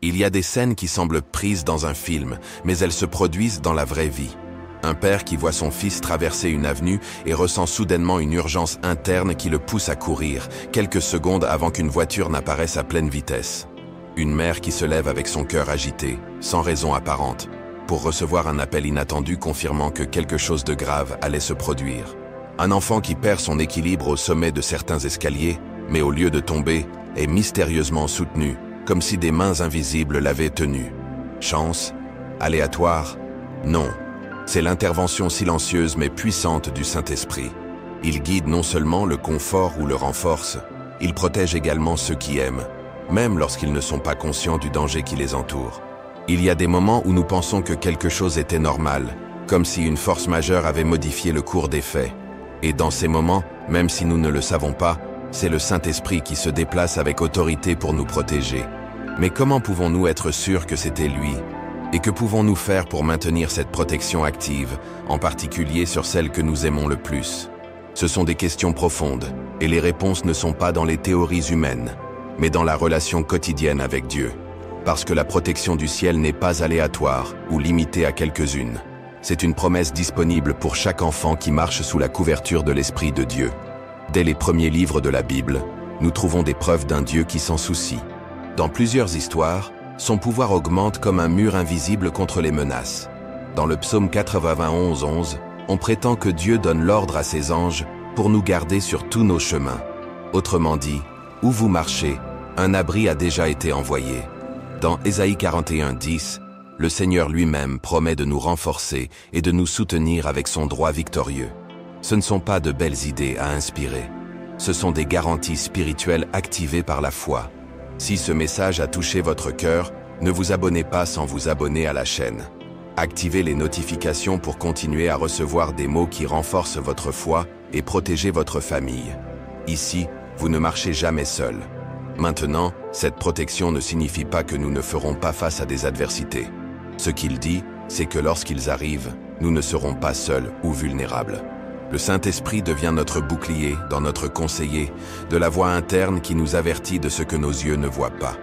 Il y a des scènes qui semblent prises dans un film, mais elles se produisent dans la vraie vie. Un père qui voit son fils traverser une avenue et ressent soudainement une urgence interne qui le pousse à courir, quelques secondes avant qu'une voiture n'apparaisse à pleine vitesse. Une mère qui se lève avec son cœur agité, sans raison apparente, pour recevoir un appel inattendu confirmant que quelque chose de grave allait se produire. Un enfant qui perd son équilibre au sommet de certains escaliers, mais au lieu de tomber, est mystérieusement soutenu, comme si des mains invisibles l'avaient tenu. Chance? Aléatoire? Non. C'est l'intervention silencieuse mais puissante du Saint-Esprit. Il guide non seulement le confort ou le renforce, il protège également ceux qui aiment, même lorsqu'ils ne sont pas conscients du danger qui les entoure. Il y a des moments où nous pensons que quelque chose était normal, comme si une force majeure avait modifié le cours des faits. Et dans ces moments, même si nous ne le savons pas, c'est le Saint-Esprit qui se déplace avec autorité pour nous protéger. Mais comment pouvons-nous être sûrs que c'était lui? Et que pouvons-nous faire pour maintenir cette protection active, en particulier sur celle que nous aimons le plus? Ce sont des questions profondes, et les réponses ne sont pas dans les théories humaines, mais dans la relation quotidienne avec Dieu. Parce que la protection du ciel n'est pas aléatoire ou limitée à quelques-unes. C'est une promesse disponible pour chaque enfant qui marche sous la couverture de l'Esprit de Dieu. Dès les premiers livres de la Bible, nous trouvons des preuves d'un Dieu qui s'en soucie. Dans plusieurs histoires, son pouvoir augmente comme un mur invisible contre les menaces. Dans le psaume 91:11, on prétend que Dieu donne l'ordre à ses anges pour nous garder sur tous nos chemins. Autrement dit, où vous marchez, un abri a déjà été envoyé. Dans Ésaïe 41:10, le Seigneur lui-même promet de nous renforcer et de nous soutenir avec son droit victorieux. Ce ne sont pas de belles idées à inspirer. Ce sont des garanties spirituelles activées par la foi. Si ce message a touché votre cœur, ne vous abonnez pas sans vous abonner à la chaîne. Activez les notifications pour continuer à recevoir des mots qui renforcent votre foi et protéger votre famille. Ici, vous ne marchez jamais seul. Maintenant, cette protection ne signifie pas que nous ne ferons pas face à des adversités. Ce qu'il dit, c'est que lorsqu'ils arrivent, nous ne serons pas seuls ou vulnérables. Le Saint-Esprit devient notre bouclier, dans notre conseiller, de la voix interne qui nous avertit de ce que nos yeux ne voient pas.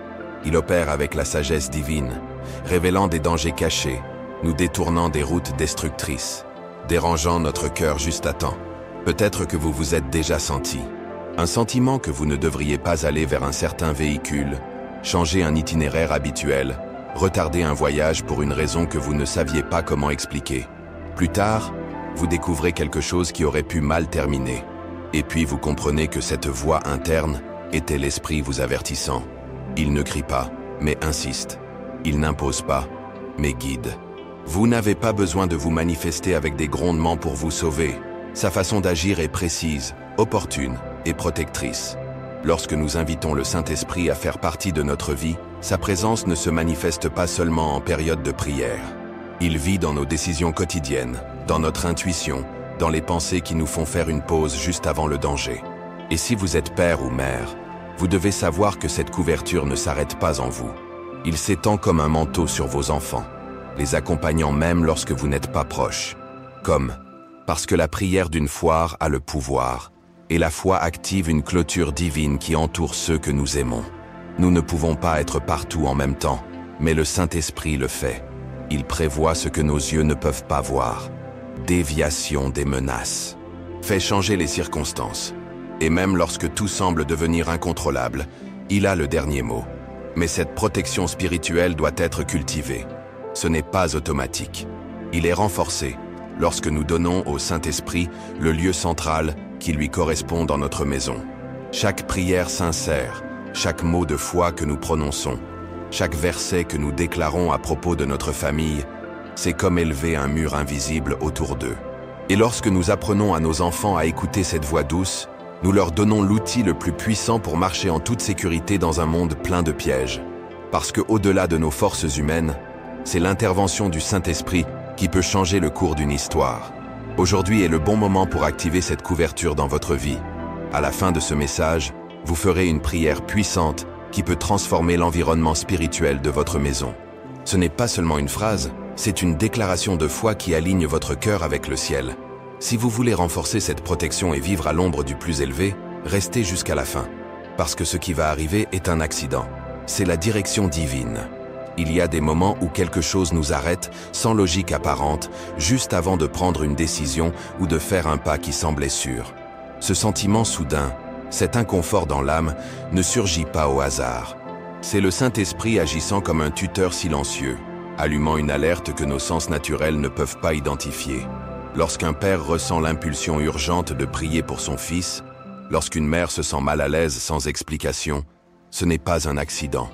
Il opère avec la sagesse divine, révélant des dangers cachés, nous détournant des routes destructrices, dérangeant notre cœur juste à temps. Peut-être que vous vous êtes déjà senti. Un sentiment que vous ne devriez pas aller vers un certain véhicule, changer un itinéraire habituel, retarder un voyage pour une raison que vous ne saviez pas comment expliquer. Plus tard, vous découvrez quelque chose qui aurait pu mal terminer. Et puis vous comprenez que cette voix interne était l'esprit vous avertissant. Il ne crie pas, mais insiste. Il n'impose pas, mais guide. Vous n'avez pas besoin de vous manifester avec des grondements pour vous sauver. Sa façon d'agir est précise, opportune et protectrice. Lorsque nous invitons le Saint-Esprit à faire partie de notre vie, sa présence ne se manifeste pas seulement en période de prière. Il vit dans nos décisions quotidiennes, dans notre intuition, dans les pensées qui nous font faire une pause juste avant le danger. Et si vous êtes père ou mère, vous devez savoir que cette couverture ne s'arrête pas en vous. Il s'étend comme un manteau sur vos enfants, les accompagnant même lorsque vous n'êtes pas proche. Parce que la prière d'une foi a le pouvoir, et la foi active une clôture divine qui entoure ceux que nous aimons. Nous ne pouvons pas être partout en même temps, mais le Saint-Esprit le fait. Il prévoit ce que nos yeux ne peuvent pas voir. Déviation des menaces. Fait changer les circonstances. Et même lorsque tout semble devenir incontrôlable, il a le dernier mot. Mais cette protection spirituelle doit être cultivée. Ce n'est pas automatique. Il est renforcé lorsque nous donnons au Saint-Esprit le lieu central qui lui correspond dans notre maison. Chaque prière sincère, chaque mot de foi que nous prononçons, chaque verset que nous déclarons à propos de notre famille, c'est comme élever un mur invisible autour d'eux. Et lorsque nous apprenons à nos enfants à écouter cette voix douce, nous leur donnons l'outil le plus puissant pour marcher en toute sécurité dans un monde plein de pièges. Parce qu'au-delà de nos forces humaines, c'est l'intervention du Saint-Esprit qui peut changer le cours d'une histoire. Aujourd'hui est le bon moment pour activer cette couverture dans votre vie. À la fin de ce message, vous ferez une prière puissante qui peut transformer l'environnement spirituel de votre maison. Ce n'est pas seulement une phrase, c'est une déclaration de foi qui aligne votre cœur avec le ciel. Si vous voulez renforcer cette protection et vivre à l'ombre du plus élevé, restez jusqu'à la fin. Parce que ce qui va arriver est un accident. C'est la direction divine. Il y a des moments où quelque chose nous arrête, sans logique apparente, juste avant de prendre une décision ou de faire un pas qui semblait sûr. Ce sentiment soudain, cet inconfort dans l'âme, ne surgit pas au hasard. C'est le Saint-Esprit agissant comme un tuteur silencieux, allumant une alerte que nos sens naturels ne peuvent pas identifier. Lorsqu'un père ressent l'impulsion urgente de prier pour son fils, lorsqu'une mère se sent mal à l'aise sans explication, ce n'est pas un accident.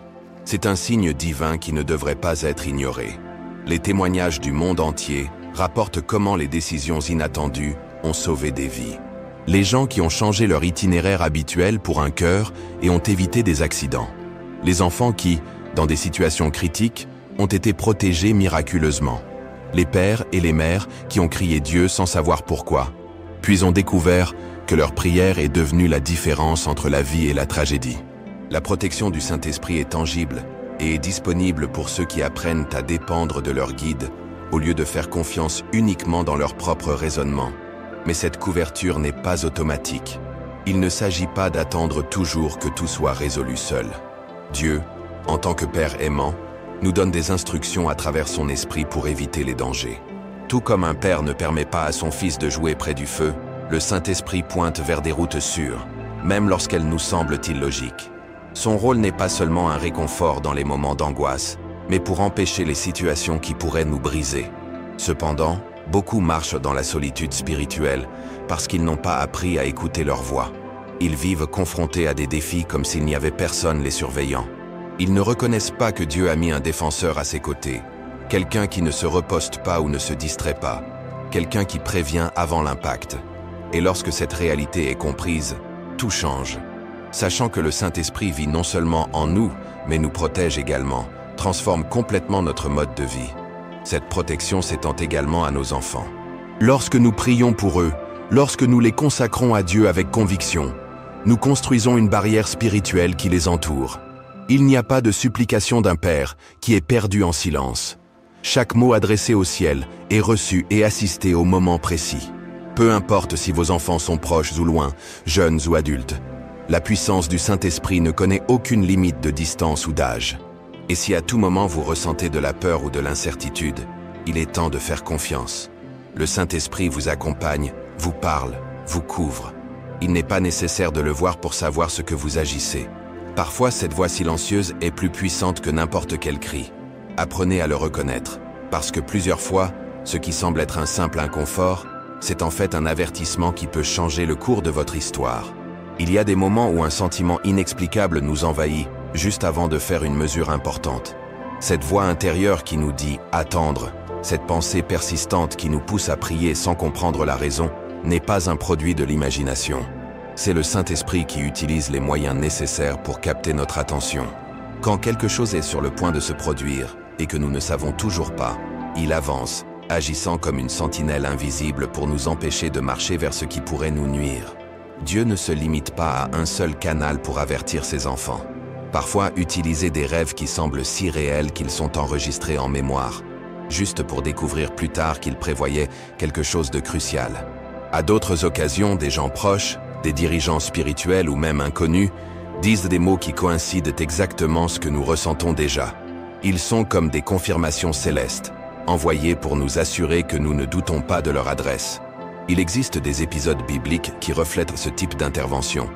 C'est un signe divin qui ne devrait pas être ignoré. Les témoignages du monde entier rapportent comment les décisions inattendues ont sauvé des vies. Les gens qui ont changé leur itinéraire habituel pour un cœur et ont évité des accidents. Les enfants qui, dans des situations critiques, ont été protégés miraculeusement. Les pères et les mères qui ont crié Dieu sans savoir pourquoi, puis ont découvert que leur prière est devenue la différence entre la vie et la tragédie. La protection du Saint-Esprit est tangible et est disponible pour ceux qui apprennent à dépendre de leur guide, au lieu de faire confiance uniquement dans leur propre raisonnement. Mais cette couverture n'est pas automatique. Il ne s'agit pas d'attendre toujours que tout soit résolu seul. Dieu, en tant que Père aimant, nous donne des instructions à travers son esprit pour éviter les dangers. Tout comme un père ne permet pas à son fils de jouer près du feu, le Saint-Esprit pointe vers des routes sûres, même lorsqu'elles nous semblent illogiques. Son rôle n'est pas seulement un réconfort dans les moments d'angoisse, mais pour empêcher les situations qui pourraient nous briser. Cependant, beaucoup marchent dans la solitude spirituelle parce qu'ils n'ont pas appris à écouter leur voix. Ils vivent confrontés à des défis comme s'il n'y avait personne les surveillant. Ils ne reconnaissent pas que Dieu a mis un défenseur à ses côtés, quelqu'un qui ne se reposte pas ou ne se distrait pas, quelqu'un qui prévient avant l'impact. Et lorsque cette réalité est comprise, tout change. Sachant que le Saint-Esprit vit non seulement en nous, mais nous protège également, transforme complètement notre mode de vie. Cette protection s'étend également à nos enfants. Lorsque nous prions pour eux, lorsque nous les consacrons à Dieu avec conviction, nous construisons une barrière spirituelle qui les entoure. Il n'y a pas de supplication d'un père qui est perdu en silence. Chaque mot adressé au ciel est reçu et assisté au moment précis. Peu importe si vos enfants sont proches ou loin, jeunes ou adultes, la puissance du Saint-Esprit ne connaît aucune limite de distance ou d'âge. Et si à tout moment vous ressentez de la peur ou de l'incertitude, il est temps de faire confiance. Le Saint-Esprit vous accompagne, vous parle, vous couvre. Il n'est pas nécessaire de le voir pour savoir ce que vous agissez. Parfois, cette voix silencieuse est plus puissante que n'importe quel cri. Apprenez à le reconnaître, parce que plusieurs fois, ce qui semble être un simple inconfort, c'est en fait un avertissement qui peut changer le cours de votre histoire. Il y a des moments où un sentiment inexplicable nous envahit, juste avant de faire une mesure importante. Cette voix intérieure qui nous dit « attendre », cette pensée persistante qui nous pousse à prier sans comprendre la raison, n'est pas un produit de l'imagination. C'est le Saint-Esprit qui utilise les moyens nécessaires pour capter notre attention. Quand quelque chose est sur le point de se produire et que nous ne savons toujours pas, il avance, agissant comme une sentinelle invisible pour nous empêcher de marcher vers ce qui pourrait nous nuire. Dieu ne se limite pas à un seul canal pour avertir ses enfants. Parfois, utiliser des rêves qui semblent si réels qu'ils sont enregistrés en mémoire, juste pour découvrir plus tard qu'il prévoyait quelque chose de crucial. À d'autres occasions, des gens proches, des dirigeants spirituels ou même inconnus, disent des mots qui coïncident exactement ce que nous ressentons déjà. Ils sont comme des confirmations célestes, envoyées pour nous assurer que nous ne doutons pas de leur adresse. Il existe des épisodes bibliques qui reflètent ce type d'intervention.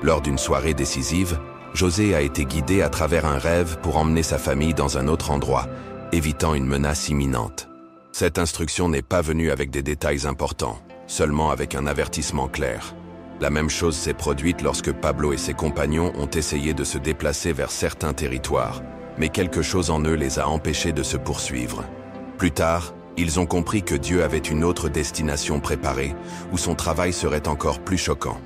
Lors d'une soirée décisive, José a été guidé à travers un rêve pour emmener sa famille dans un autre endroit, évitant une menace imminente. Cette instruction n'est pas venue avec des détails importants, seulement avec un avertissement clair. La même chose s'est produite lorsque Pablo et ses compagnons ont essayé de se déplacer vers certains territoires, mais quelque chose en eux les a empêchés de se poursuivre. Plus tard, ils ont compris que Dieu avait une autre destination préparée, où son travail serait encore plus choquant.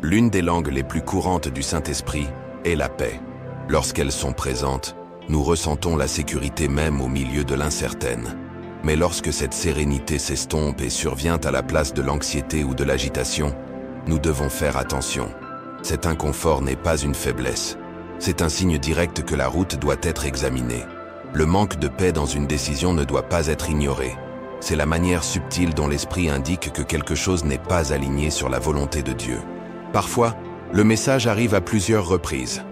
L'une des langues les plus courantes du Saint-Esprit est la paix. Lorsqu'elles sont présentes, nous ressentons la sécurité même au milieu de l'incertaine. Mais lorsque cette sérénité s'estompe et survient à la place de l'anxiété ou de l'agitation, nous devons faire attention. Cet inconfort n'est pas une faiblesse. C'est un signe direct que la route doit être examinée. Le manque de paix dans une décision ne doit pas être ignoré. C'est la manière subtile dont l'esprit indique que quelque chose n'est pas aligné sur la volonté de Dieu. Parfois, le message arrive à plusieurs reprises.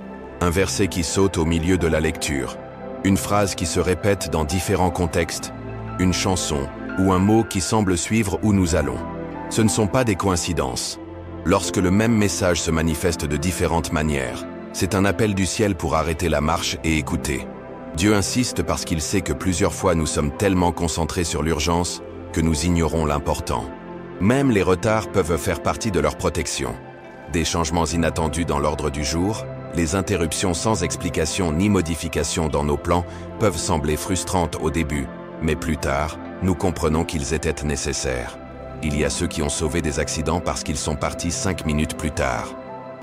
Un verset qui saute au milieu de la lecture, Une phrase qui se répète dans différents contextes, une chanson ou un mot qui semble suivre où nous allons. Ce ne sont pas des coïncidences. Lorsque le même message se manifeste de différentes manières, c'est un appel du ciel pour arrêter la marche et écouter. Dieu insiste parce qu'il sait que plusieurs fois nous sommes tellement concentrés sur l'urgence que nous ignorons l'important. Même les retards peuvent faire partie de leur protection. Des changements inattendus dans l'ordre du jour, les interruptions sans explication ni modification dans nos plans peuvent sembler frustrantes au début, mais plus tard, nous comprenons qu'ils étaient nécessaires. Il y a ceux qui ont sauvé des accidents parce qu'ils sont partis 5 minutes plus tard.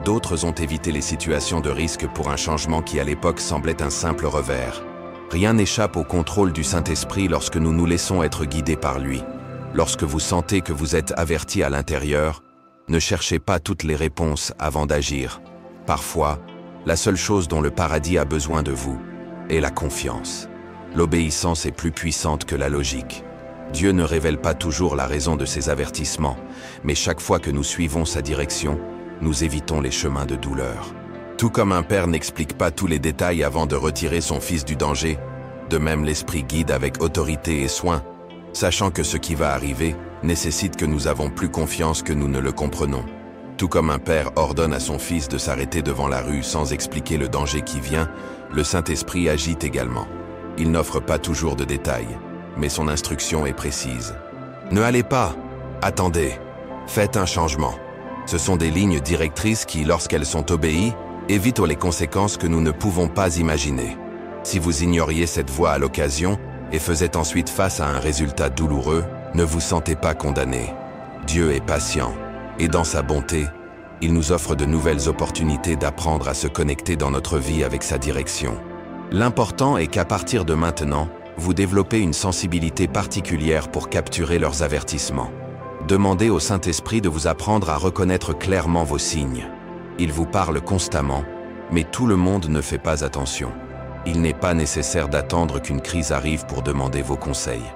D'autres ont évité les situations de risque pour un changement qui à l'époque semblait un simple revers. Rien n'échappe au contrôle du Saint-Esprit lorsque nous nous laissons être guidés par lui. Lorsque vous sentez que vous êtes avertis à l'intérieur, ne cherchez pas toutes les réponses avant d'agir. Parfois, la seule chose dont le paradis a besoin de vous est la confiance. L'obéissance est plus puissante que la logique. Dieu ne révèle pas toujours la raison de ses avertissements, mais chaque fois que nous suivons sa direction, nous évitons les chemins de douleur. Tout comme un père n'explique pas tous les détails avant de retirer son fils du danger, de même l'Esprit guide avec autorité et soin, sachant que ce qui va arriver nécessite que nous avons plus confiance que nous ne le comprenons. Tout comme un père ordonne à son fils de s'arrêter devant la rue sans expliquer le danger qui vient, le Saint-Esprit agit également. Il n'offre pas toujours de détails, mais son instruction est précise. Ne allez pas, attendez, faites un changement. Ce sont des lignes directrices qui, lorsqu'elles sont obéies, évitent les conséquences que nous ne pouvons pas imaginer. Si vous ignoriez cette voie à l'occasion et faisiez ensuite face à un résultat douloureux, ne vous sentez pas condamné. Dieu est patient, et dans sa bonté, il nous offre de nouvelles opportunités d'apprendre à se connecter dans notre vie avec sa direction. L'important est qu'à partir de maintenant, vous développez une sensibilité particulière pour capturer leurs avertissements. Demandez au Saint-Esprit de vous apprendre à reconnaître clairement vos signes. Il vous parle constamment, mais tout le monde ne fait pas attention. Il n'est pas nécessaire d'attendre qu'une crise arrive pour demander vos conseils.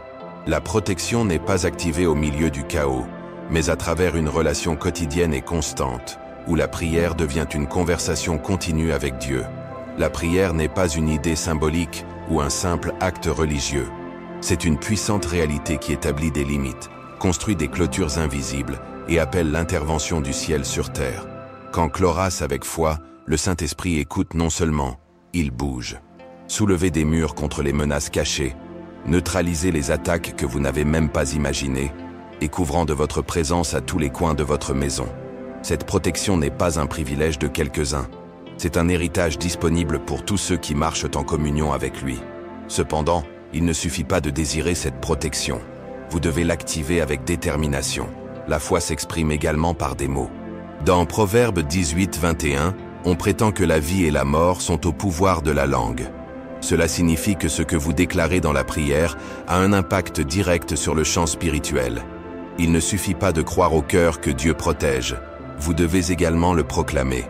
La protection n'est pas activée au milieu du chaos, mais à travers une relation quotidienne et constante, où la prière devient une conversation continue avec Dieu. La prière n'est pas une idée symbolique ou un simple acte religieux. C'est une puissante réalité qui établit des limites, construit des clôtures invisibles et appelle l'intervention du ciel sur terre. Quand Chloras avec foi, le Saint-Esprit écoute non seulement, il bouge. Soulevez des murs contre les menaces cachées, neutralisez les attaques que vous n'avez même pas imaginées, et couvrant de votre présence à tous les coins de votre maison. Cette protection n'est pas un privilège de quelques-uns. C'est un héritage disponible pour tous ceux qui marchent en communion avec lui. Cependant, il ne suffit pas de désirer cette protection. Vous devez l'activer avec détermination. La foi s'exprime également par des mots. Dans Proverbe 18-21, on prétend que la vie et la mort sont au pouvoir de la langue. Cela signifie que ce que vous déclarez dans la prière a un impact direct sur le champ spirituel. Il ne suffit pas de croire au cœur que Dieu protège. Vous devez également le proclamer.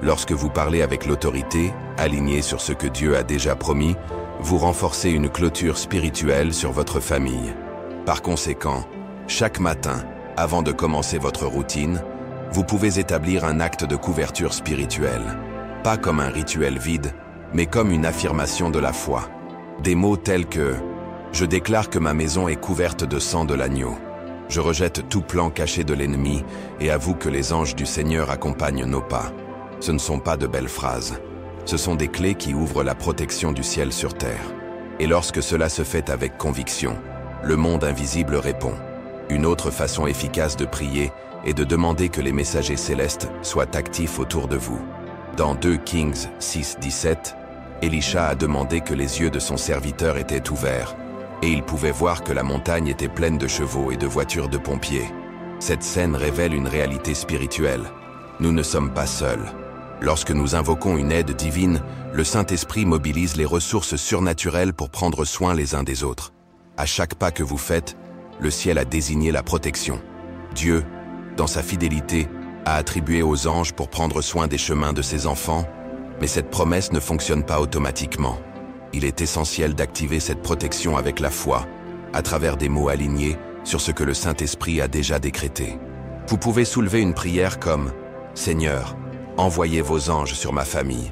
Lorsque vous parlez avec l'autorité, aligné sur ce que Dieu a déjà promis, vous renforcez une clôture spirituelle sur votre famille. Par conséquent, chaque matin, avant de commencer votre routine, vous pouvez établir un acte de couverture spirituelle. Pas comme un rituel vide, mais comme une affirmation de la foi. Des mots tels que « Je déclare que ma maison est couverte de sang de l'agneau. Je rejette tout plan caché de l'ennemi et avoue que les anges du Seigneur accompagnent nos pas. » Ce ne sont pas de belles phrases. Ce sont des clés qui ouvrent la protection du ciel sur terre. Et lorsque cela se fait avec conviction, le monde invisible répond. Une autre façon efficace de prier est de demander que les messagers célestes soient actifs autour de vous. Dans 2 Kings 6-17, Élisha a demandé que les yeux de son serviteur étaient ouverts, et il pouvait voir que la montagne était pleine de chevaux et de voitures de pompiers. Cette scène révèle une réalité spirituelle. Nous ne sommes pas seuls. Lorsque nous invoquons une aide divine, le Saint-Esprit mobilise les ressources surnaturelles pour prendre soin les uns des autres. À chaque pas que vous faites, le ciel a désigné la protection. Dieu, dans sa fidélité, a attribué aux anges pour prendre soin des chemins de ses enfants, mais cette promesse ne fonctionne pas automatiquement. Il est essentiel d'activer cette protection avec la foi, à travers des mots alignés sur ce que le Saint-Esprit a déjà décrété. Vous pouvez soulever une prière comme « Seigneur, envoyez vos anges sur ma famille,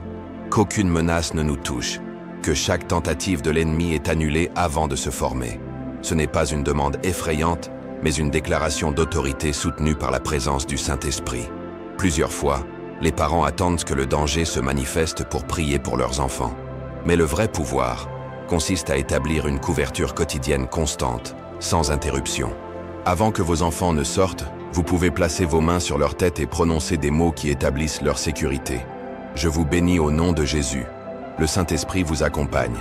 qu'aucune menace ne nous touche. que chaque tentative de l'ennemi est annulée avant de se former. Ce n'est pas une demande effrayante, mais une déclaration d'autorité soutenue par la présence du Saint-Esprit. Plusieurs fois, les parents attendent que le danger se manifeste pour prier pour leurs enfants. Mais le vrai pouvoir consiste à établir une couverture quotidienne constante, sans interruption. Avant que vos enfants ne sortent, vous pouvez placer vos mains sur leur tête et prononcer des mots qui établissent leur sécurité. Je vous bénis au nom de Jésus. Le Saint-Esprit vous accompagne.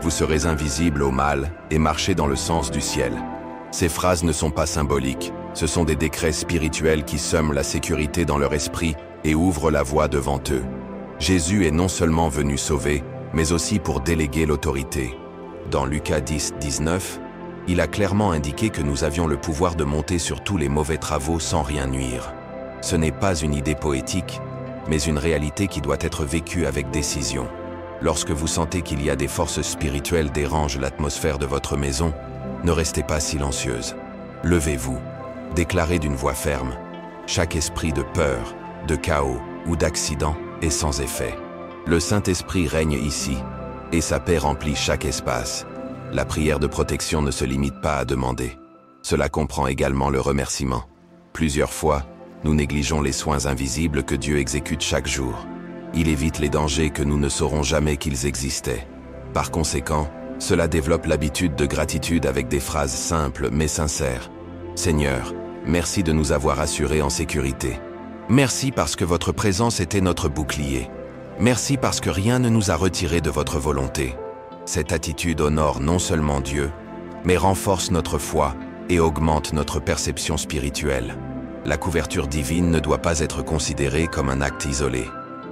Vous serez invisible au mal et marchez dans le sens du ciel. Ces phrases ne sont pas symboliques, ce sont des décrets spirituels qui sèment la sécurité dans leur esprit et ouvrent la voie devant eux. Jésus est non seulement venu sauver, mais aussi pour déléguer l'autorité. Dans Lucas 10, 19, il a clairement indiqué que nous avions le pouvoir de monter sur tous les mauvais travaux sans rien nuire. Ce n'est pas une idée poétique, mais une réalité qui doit être vécue avec décision. Lorsque vous sentez qu'il y a des forces spirituelles dérangent l'atmosphère de votre maison, ne restez pas silencieuse. Levez-vous, déclarez d'une voix ferme. Chaque esprit de peur, de chaos ou d'accident est sans effet. Le Saint-Esprit règne ici, et sa paix remplit chaque espace. La prière de protection ne se limite pas à demander. Cela comprend également le remerciement. Plusieurs fois, nous négligeons les soins invisibles que Dieu exécute chaque jour. Il évite les dangers que nous ne saurons jamais qu'ils existaient. Par conséquent, cela développe l'habitude de gratitude avec des phrases simples mais sincères. Seigneur, merci de nous avoir assurés en sécurité. Merci parce que votre présence était notre bouclier. Merci parce que rien ne nous a retirés de votre volonté. Cette attitude honore non seulement Dieu, mais renforce notre foi et augmente notre perception spirituelle. La couverture divine ne doit pas être considérée comme un acte isolé.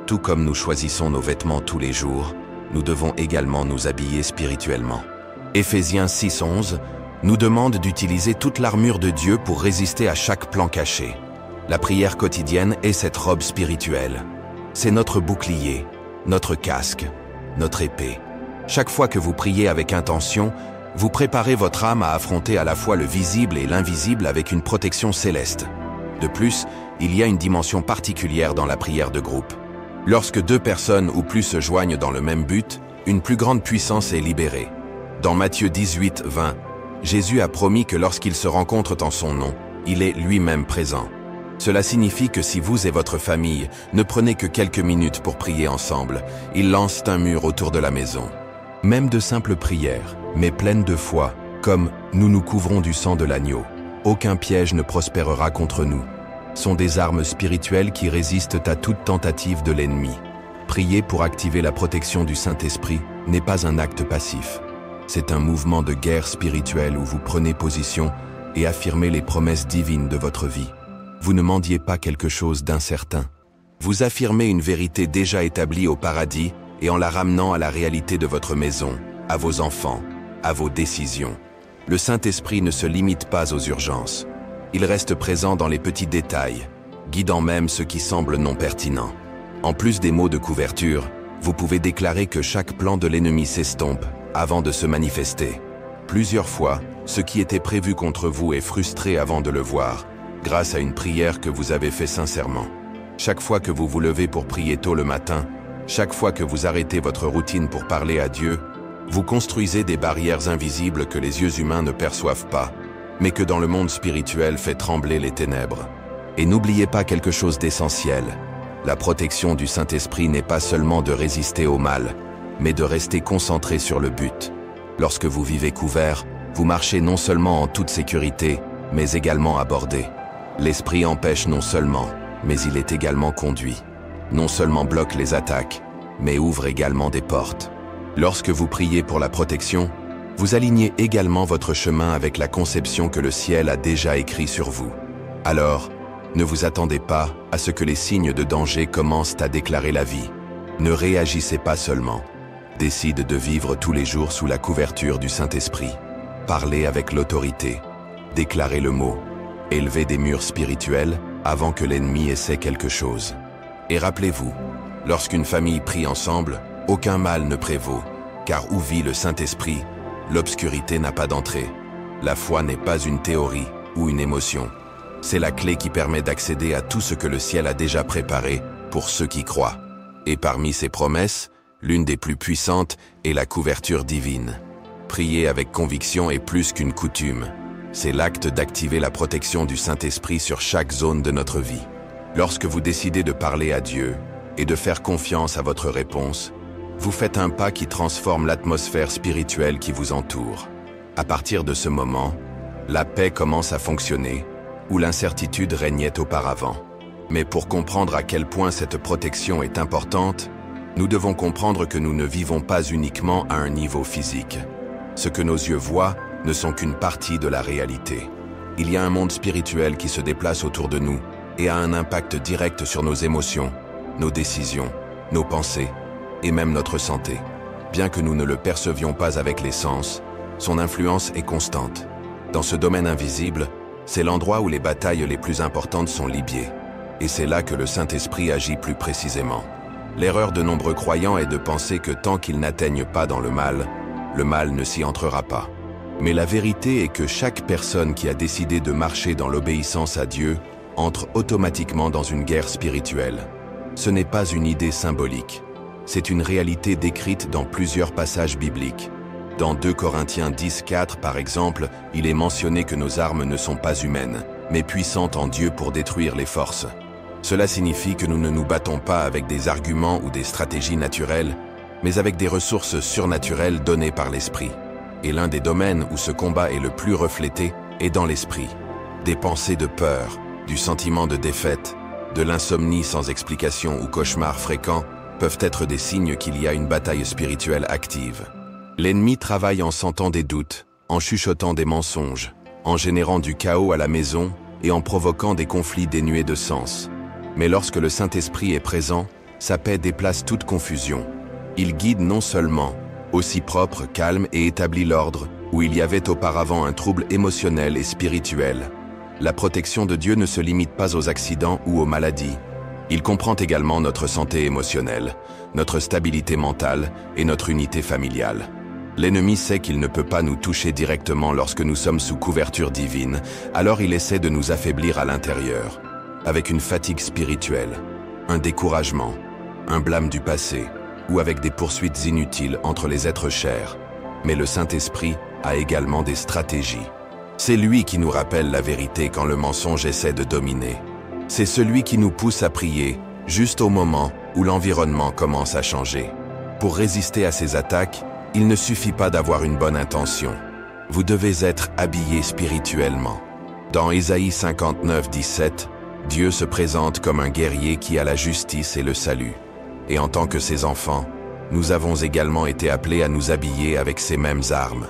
Tout comme nous choisissons nos vêtements tous les jours, nous devons également nous habiller spirituellement. Éphésiens 6:11 nous demande d'utiliser toute l'armure de Dieu pour résister à chaque plan caché. La prière quotidienne est cette robe spirituelle. C'est notre bouclier, notre casque, notre épée. Chaque fois que vous priez avec intention, vous préparez votre âme à affronter à la fois le visible et l'invisible avec une protection céleste. De plus, il y a une dimension particulière dans la prière de groupe. Lorsque 2 personnes ou plus se joignent dans le même but, une plus grande puissance est libérée. Dans Matthieu 18, 20, Jésus a promis que lorsqu'ils se rencontrent en son nom, il est lui-même présent. Cela signifie que si vous et votre famille ne prenez que quelques minutes pour prier ensemble, ils lancent un mur autour de la maison. Même de simples prières, mais pleines de foi, comme « Nous nous couvrons du sang de l'agneau ». Aucun piège ne prospérera contre nous. Sont des armes spirituelles qui résistent à toute tentative de l'ennemi. Prier pour activer la protection du Saint-Esprit n'est pas un acte passif. C'est un mouvement de guerre spirituelle où vous prenez position et affirmez les promesses divines de votre vie. Vous ne mendiez pas quelque chose d'incertain. Vous affirmez une vérité déjà établie au paradis et en la ramenant à la réalité de votre maison, à vos enfants, à vos décisions. Le Saint-Esprit ne se limite pas aux urgences. Il reste présent dans les petits détails, guidant même ceux qui semblent non pertinents. En plus des mots de couverture, vous pouvez déclarer que chaque plan de l'ennemi s'estompe avant de se manifester. Plusieurs fois, ce qui était prévu contre vous est frustré avant de le voir, grâce à une prière que vous avez faite sincèrement. Chaque fois que vous vous levez pour prier tôt le matin, chaque fois que vous arrêtez votre routine pour parler à Dieu, vous construisez des barrières invisibles que les yeux humains ne perçoivent pas, mais que dans le monde spirituel fait trembler les ténèbres. Et n'oubliez pas quelque chose d'essentiel. La protection du Saint-Esprit n'est pas seulement de résister au mal, mais de rester concentré sur le but. Lorsque vous vivez couvert, vous marchez non seulement en toute sécurité, mais également abordé. L'Esprit empêche non seulement, mais il est également conduit. Non seulement bloque les attaques, mais ouvre également des portes. Lorsque vous priez pour la protection, vous alignez également votre chemin avec la conception que le ciel a déjà écrit sur vous. Alors, ne vous attendez pas à ce que les signes de danger commencent à déclarer la vie. Ne réagissez pas seulement. Décide de vivre tous les jours sous la couverture du Saint-Esprit. Parlez avec l'autorité. Déclarez le mot. Élevez des murs spirituels avant que l'ennemi essaie quelque chose. Et rappelez-vous, lorsqu'une famille prie ensemble, aucun mal ne prévaut, car où vit le Saint-Esprit, l'obscurité n'a pas d'entrée. La foi n'est pas une théorie ou une émotion. C'est la clé qui permet d'accéder à tout ce que le ciel a déjà préparé pour ceux qui croient. Et parmi ces promesses, L'une des plus puissantes est la couverture divine. Prier avec conviction est plus qu'une coutume. C'est l'acte d'activer la protection du Saint-Esprit sur chaque zone de notre vie. Lorsque vous décidez de parler à Dieu et de faire confiance à votre réponse, vous faites un pas qui transforme l'atmosphère spirituelle qui vous entoure. À partir de ce moment, la paix commence à fonctionner, où l'incertitude régnait auparavant. Mais pour comprendre à quel point cette protection est importante, nous devons comprendre que nous ne vivons pas uniquement à un niveau physique. Ce que nos yeux voient ne sont qu'une partie de la réalité. Il y a un monde spirituel qui se déplace autour de nous et a un impact direct sur nos émotions, nos décisions, nos pensées et même notre santé. Bien que nous ne le percevions pas avec les sens, son influence est constante. Dans ce domaine invisible, c'est l'endroit où les batailles les plus importantes sont liées. Et c'est là que le Saint-Esprit agit plus précisément. L'erreur de nombreux croyants est de penser que tant qu'ils n'atteignent pas dans le mal ne s'y entrera pas. Mais la vérité est que chaque personne qui a décidé de marcher dans l'obéissance à Dieu entre automatiquement dans une guerre spirituelle. Ce n'est pas une idée symbolique. C'est une réalité décrite dans plusieurs passages bibliques. Dans 2 Corinthiens 10:4 par exemple, il est mentionné que nos armes ne sont pas humaines, mais puissantes en Dieu pour détruire les forces. Cela signifie que nous ne nous battons pas avec des arguments ou des stratégies naturelles, mais avec des ressources surnaturelles données par l'Esprit. Et l'un des domaines où ce combat est le plus reflété est dans l'esprit. Des pensées de peur, du sentiment de défaite, de l'insomnie sans explication ou cauchemars fréquents peuvent être des signes qu'il y a une bataille spirituelle active. L'ennemi travaille en sentant des doutes, en chuchotant des mensonges, en générant du chaos à la maison et en provoquant des conflits dénués de sens. Mais lorsque le Saint-Esprit est présent, sa paix déplace toute confusion. Il guide non seulement, aussi propre, calme et établit l'ordre, où il y avait auparavant un trouble émotionnel et spirituel. La protection de Dieu ne se limite pas aux accidents ou aux maladies. Il comprend également notre santé émotionnelle, notre stabilité mentale et notre unité familiale. L'ennemi sait qu'il ne peut pas nous toucher directement lorsque nous sommes sous couverture divine, alors il essaie de nous affaiblir à l'intérieur, avec une fatigue spirituelle, un découragement, un blâme du passé, ou avec des poursuites inutiles entre les êtres chers. Mais le Saint-Esprit a également des stratégies. C'est lui qui nous rappelle la vérité quand le mensonge essaie de dominer. C'est celui qui nous pousse à prier, juste au moment où l'environnement commence à changer. Pour résister à ces attaques, il ne suffit pas d'avoir une bonne intention. Vous devez être habillé spirituellement. Dans Ésaïe 59:17, Dieu se présente comme un guerrier qui a la justice et le salut. Et en tant que ses enfants, nous avons également été appelés à nous habiller avec ces mêmes armes.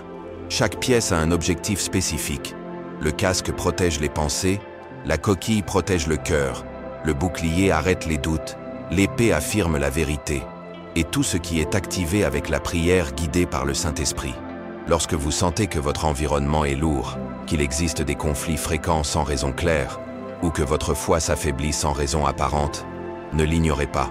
Chaque pièce a un objectif spécifique. Le casque protège les pensées, la coquille protège le cœur, le bouclier arrête les doutes, l'épée affirme la vérité, et tout ce qui est activé avec la prière guidée par le Saint-Esprit. Lorsque vous sentez que votre environnement est lourd, qu'il existe des conflits fréquents sans raison claire, ou que votre foi s'affaiblit sans raison apparente, ne l'ignorez pas.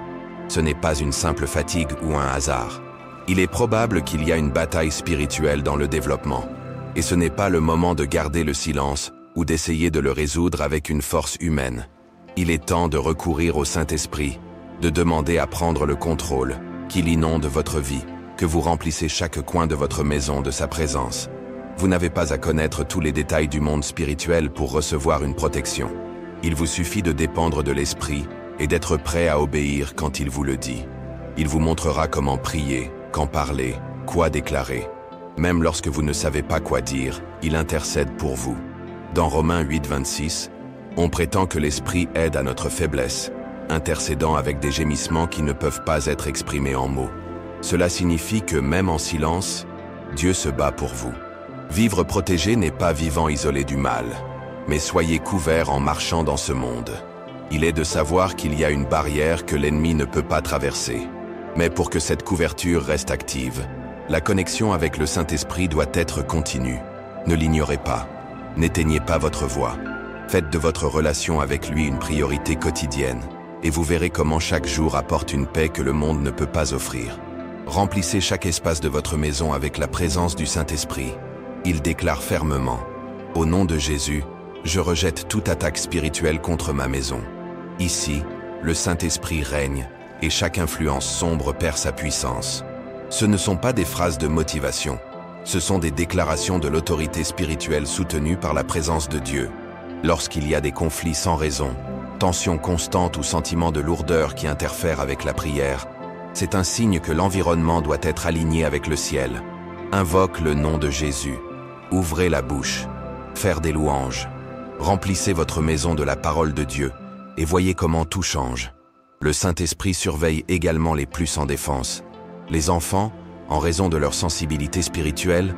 Ce n'est pas une simple fatigue ou un hasard. Il est probable qu'il y a une bataille spirituelle dans le développement. Et ce n'est pas le moment de garder le silence ou d'essayer de le résoudre avec une force humaine. Il est temps de recourir au Saint-Esprit, de demander à prendre le contrôle, qu'il inonde votre vie, que vous remplissez chaque coin de votre maison de sa présence. Vous n'avez pas à connaître tous les détails du monde spirituel pour recevoir une protection. Il vous suffit de dépendre de l'Esprit et d'être prêt à obéir quand il vous le dit. Il vous montrera comment prier, quand parler, quoi déclarer. Même lorsque vous ne savez pas quoi dire, il intercède pour vous. Dans Romains 8:26, on prétend que l'Esprit aide à notre faiblesse, intercédant avec des gémissements qui ne peuvent pas être exprimés en mots. Cela signifie que même en silence, Dieu se bat pour vous. Vivre protégé n'est pas vivant isolé du mal, mais soyez couverts en marchant dans ce monde. Il est de savoir qu'il y a une barrière que l'ennemi ne peut pas traverser. Mais pour que cette couverture reste active, la connexion avec le Saint-Esprit doit être continue. Ne l'ignorez pas. N'éteignez pas votre voix. Faites de votre relation avec lui une priorité quotidienne, et vous verrez comment chaque jour apporte une paix que le monde ne peut pas offrir. Remplissez chaque espace de votre maison avec la présence du Saint-Esprit. Il déclare fermement « Au nom de Jésus, je rejette toute attaque spirituelle contre ma maison. Ici, le Saint-Esprit règne, et chaque influence sombre perd sa puissance. Ce ne sont pas des phrases de motivation, ce sont des déclarations de l'autorité spirituelle soutenue par la présence de Dieu. Lorsqu'il y a des conflits sans raison, tensions constantes ou sentiments de lourdeur qui interfèrent avec la prière, c'est un signe que l'environnement doit être aligné avec le ciel. Invoque le nom de Jésus. Ouvrez la bouche. Faire des louanges. Remplissez votre maison de la parole de Dieu et voyez comment tout change. Le Saint-Esprit surveille également les plus en défense. Les enfants, en raison de leur sensibilité spirituelle,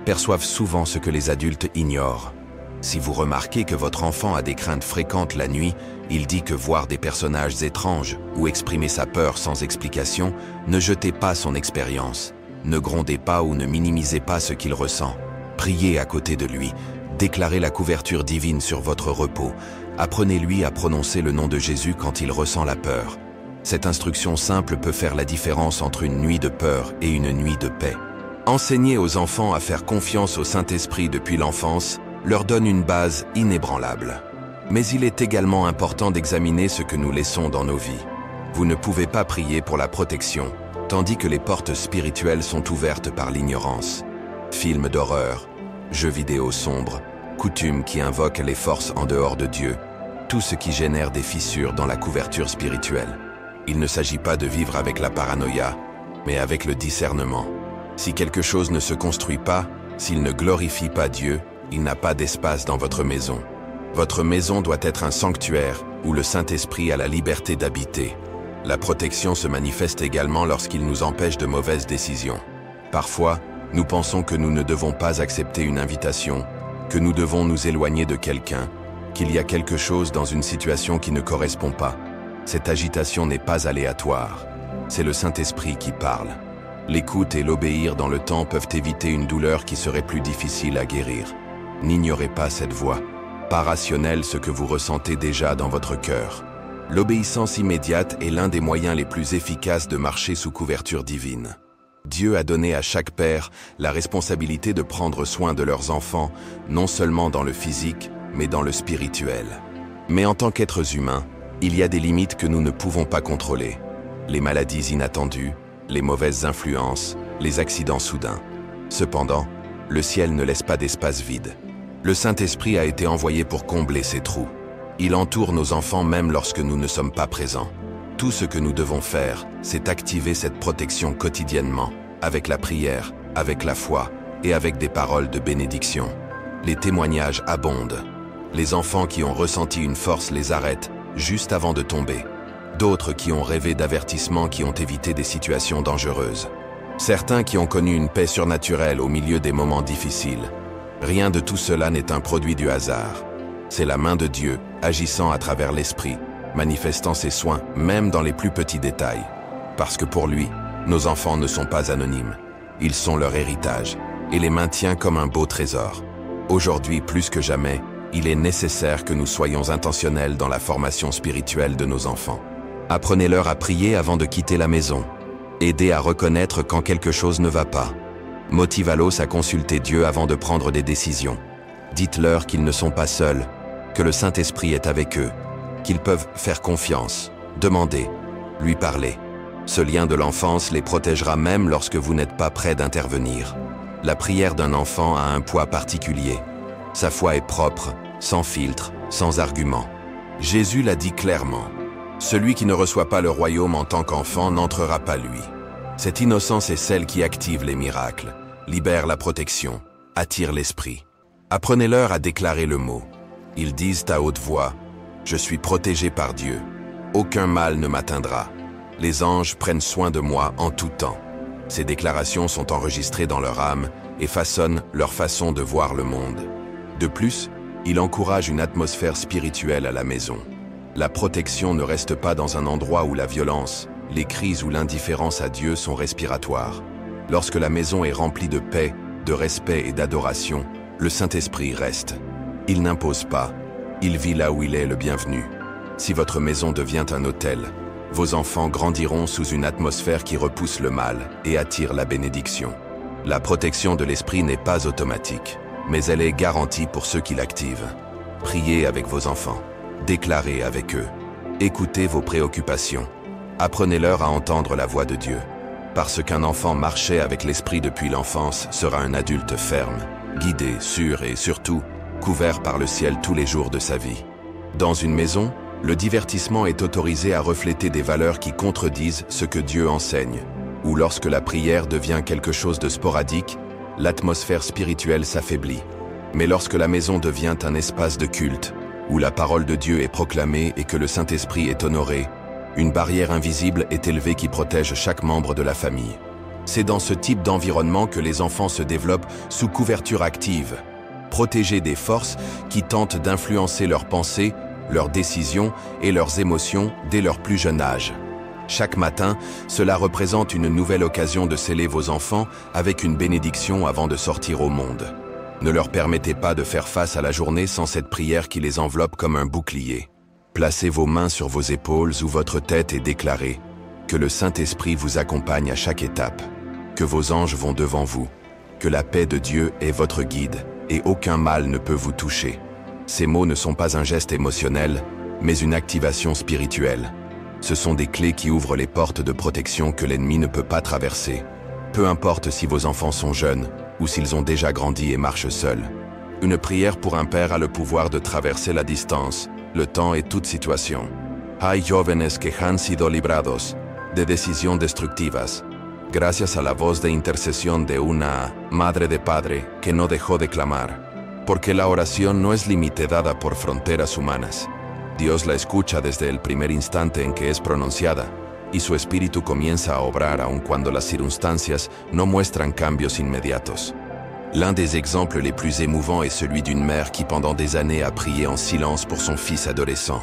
perçoivent souvent ce que les adultes ignorent. Si vous remarquez que votre enfant a des craintes fréquentes la nuit, il dit que voir des personnages étranges ou exprimer sa peur sans explication, ne jetez pas son expérience. Ne grondez pas ou ne minimisez pas ce qu'il ressent. Priez à côté de lui, déclarez la couverture divine sur votre repos. Apprenez-lui à prononcer le nom de Jésus quand il ressent la peur. Cette instruction simple peut faire la différence entre une nuit de peur et une nuit de paix. Enseigner aux enfants à faire confiance au Saint-Esprit depuis l'enfance leur donne une base inébranlable. Mais il est également important d'examiner ce que nous laissons dans nos vies. Vous ne pouvez pas prier pour la protection, tandis que les portes spirituelles sont ouvertes par l'ignorance. Films d'horreur, jeux vidéo sombres, coutumes qui invoquent les forces en dehors de Dieu, tout ce qui génère des fissures dans la couverture spirituelle. Il ne s'agit pas de vivre avec la paranoïa, mais avec le discernement. Si quelque chose ne se construit pas, s'il ne glorifie pas Dieu, il n'a pas d'espace dans votre maison. Votre maison doit être un sanctuaire où le Saint-Esprit a la liberté d'habiter. La protection se manifeste également lorsqu'il nous empêche de mauvaises décisions. Parfois, nous pensons que nous ne devons pas accepter une invitation, que nous devons nous éloigner de quelqu'un, qu'il y a quelque chose dans une situation qui ne correspond pas. Cette agitation n'est pas aléatoire. C'est le Saint-Esprit qui parle. L'écoute et l'obéir dans le temps peuvent éviter une douleur qui serait plus difficile à guérir. N'ignorez pas cette voix. Pas rationnel ce que vous ressentez déjà dans votre cœur. L'obéissance immédiate est l'un des moyens les plus efficaces de marcher sous couverture divine. Dieu a donné à chaque père la responsabilité de prendre soin de leurs enfants, non seulement dans le physique, mais dans le spirituel. Mais en tant qu'êtres humains, il y a des limites que nous ne pouvons pas contrôler. Les maladies inattendues, les mauvaises influences, les accidents soudains. Cependant, le ciel ne laisse pas d'espace vide. Le Saint-Esprit a été envoyé pour combler ces trous. Il entoure nos enfants même lorsque nous ne sommes pas présents. Tout ce que nous devons faire, c'est activer cette protection quotidiennement, avec la prière, avec la foi et avec des paroles de bénédiction. Les témoignages abondent. Les enfants qui ont ressenti une force les arrêtent juste avant de tomber. D'autres qui ont rêvé d'avertissements qui ont évité des situations dangereuses. Certains qui ont connu une paix surnaturelle au milieu des moments difficiles. Rien de tout cela n'est un produit du hasard. C'est la main de Dieu, agissant à travers l'Esprit, manifestant ses soins même dans les plus petits détails. Parce que pour lui, nos enfants ne sont pas anonymes. Ils sont leur héritage et les maintient comme un beau trésor. Aujourd'hui, plus que jamais, il est nécessaire que nous soyons intentionnels dans la formation spirituelle de nos enfants. Apprenez-leur à prier avant de quitter la maison. Aidez à reconnaître quand quelque chose ne va pas. Motivez-los à consulter Dieu avant de prendre des décisions. Dites-leur qu'ils ne sont pas seuls, que le Saint-Esprit est avec eux, qu'ils peuvent faire confiance, demander, lui parler. Ce lien de l'enfance les protégera même lorsque vous n'êtes pas prêt d'intervenir. La prière d'un enfant a un poids particulier. Sa foi est propre, sans filtre, sans argument. Jésus l'a dit clairement. Celui qui ne reçoit pas le royaume en tant qu'enfant n'entrera pas lui. Cette innocence est celle qui active les miracles, libère la protection, attire l'esprit. Apprenez-leur à déclarer le mot. Ils disent à haute voix, « Je suis protégé par Dieu. Aucun mal ne m'atteindra. Les anges prennent soin de moi en tout temps. » Ces déclarations sont enregistrées dans leur âme et façonnent leur façon de voir le monde. De plus, ils encouragent une atmosphère spirituelle à la maison. La protection ne reste pas dans un endroit où la violence, les crises ou l'indifférence à Dieu sont respiratoires. Lorsque la maison est remplie de paix, de respect et d'adoration, le Saint-Esprit reste. Il n'impose pas. Il vit là où il est le bienvenu. Si votre maison devient un hôtel, vos enfants grandiront sous une atmosphère qui repousse le mal et attire la bénédiction. La protection de l'esprit n'est pas automatique, mais elle est garantie pour ceux qui l'activent. Priez avec vos enfants. Déclarez avec eux. Écoutez vos préoccupations. Apprenez-leur à entendre la voix de Dieu. Parce qu'un enfant marchait avec l'Esprit depuis l'enfance sera un adulte ferme, guidé, sûr et surtout, couvert par le ciel tous les jours de sa vie. Dans une maison, le divertissement est autorisé à refléter des valeurs qui contredisent ce que Dieu enseigne. Ou lorsque la prière devient quelque chose de sporadique, l'atmosphère spirituelle s'affaiblit. Mais lorsque la maison devient un espace de culte, où la parole de Dieu est proclamée et que le Saint-Esprit est honoré, une barrière invisible est élevée qui protège chaque membre de la famille. C'est dans ce type d'environnement que les enfants se développent sous couverture active, protégés des forces qui tentent d'influencer leurs pensées, leurs décisions et leurs émotions dès leur plus jeune âge. Chaque matin, cela représente une nouvelle occasion de sceller vos enfants avec une bénédiction avant de sortir au monde. Ne leur permettez pas de faire face à la journée sans cette prière qui les enveloppe comme un bouclier. Placez vos mains sur vos épaules où votre tête est déclarée. Que le Saint-Esprit vous accompagne à chaque étape. Que vos anges vont devant vous. Que la paix de Dieu est votre guide et aucun mal ne peut vous toucher. Ces mots ne sont pas un geste émotionnel, mais une activation spirituelle. Ce sont des clés qui ouvrent les portes de protection que l'ennemi ne peut pas traverser. Peu importe si vos enfants sont jeunes ou s'ils ont déjà grandi et marchent seuls. Une prière pour un père a le pouvoir de traverser la distance, le temps et toute situation. Hay jóvenes que han sido librados de decisiones destructivas, gracias a la voz de intercesión de una madre de padre que no dejó de clamar, porque la oración no es límite dada por fronteras humanas. Dios la escucha desde el primer instante en que es pronunciada, y su espíritu comienza a obrar aun cuando las circunstancias no muestran cambios inmediatos. L'un des exemples les plus émouvants est celui d'une mère qui pendant des années a prié en silence pour son fils adolescent.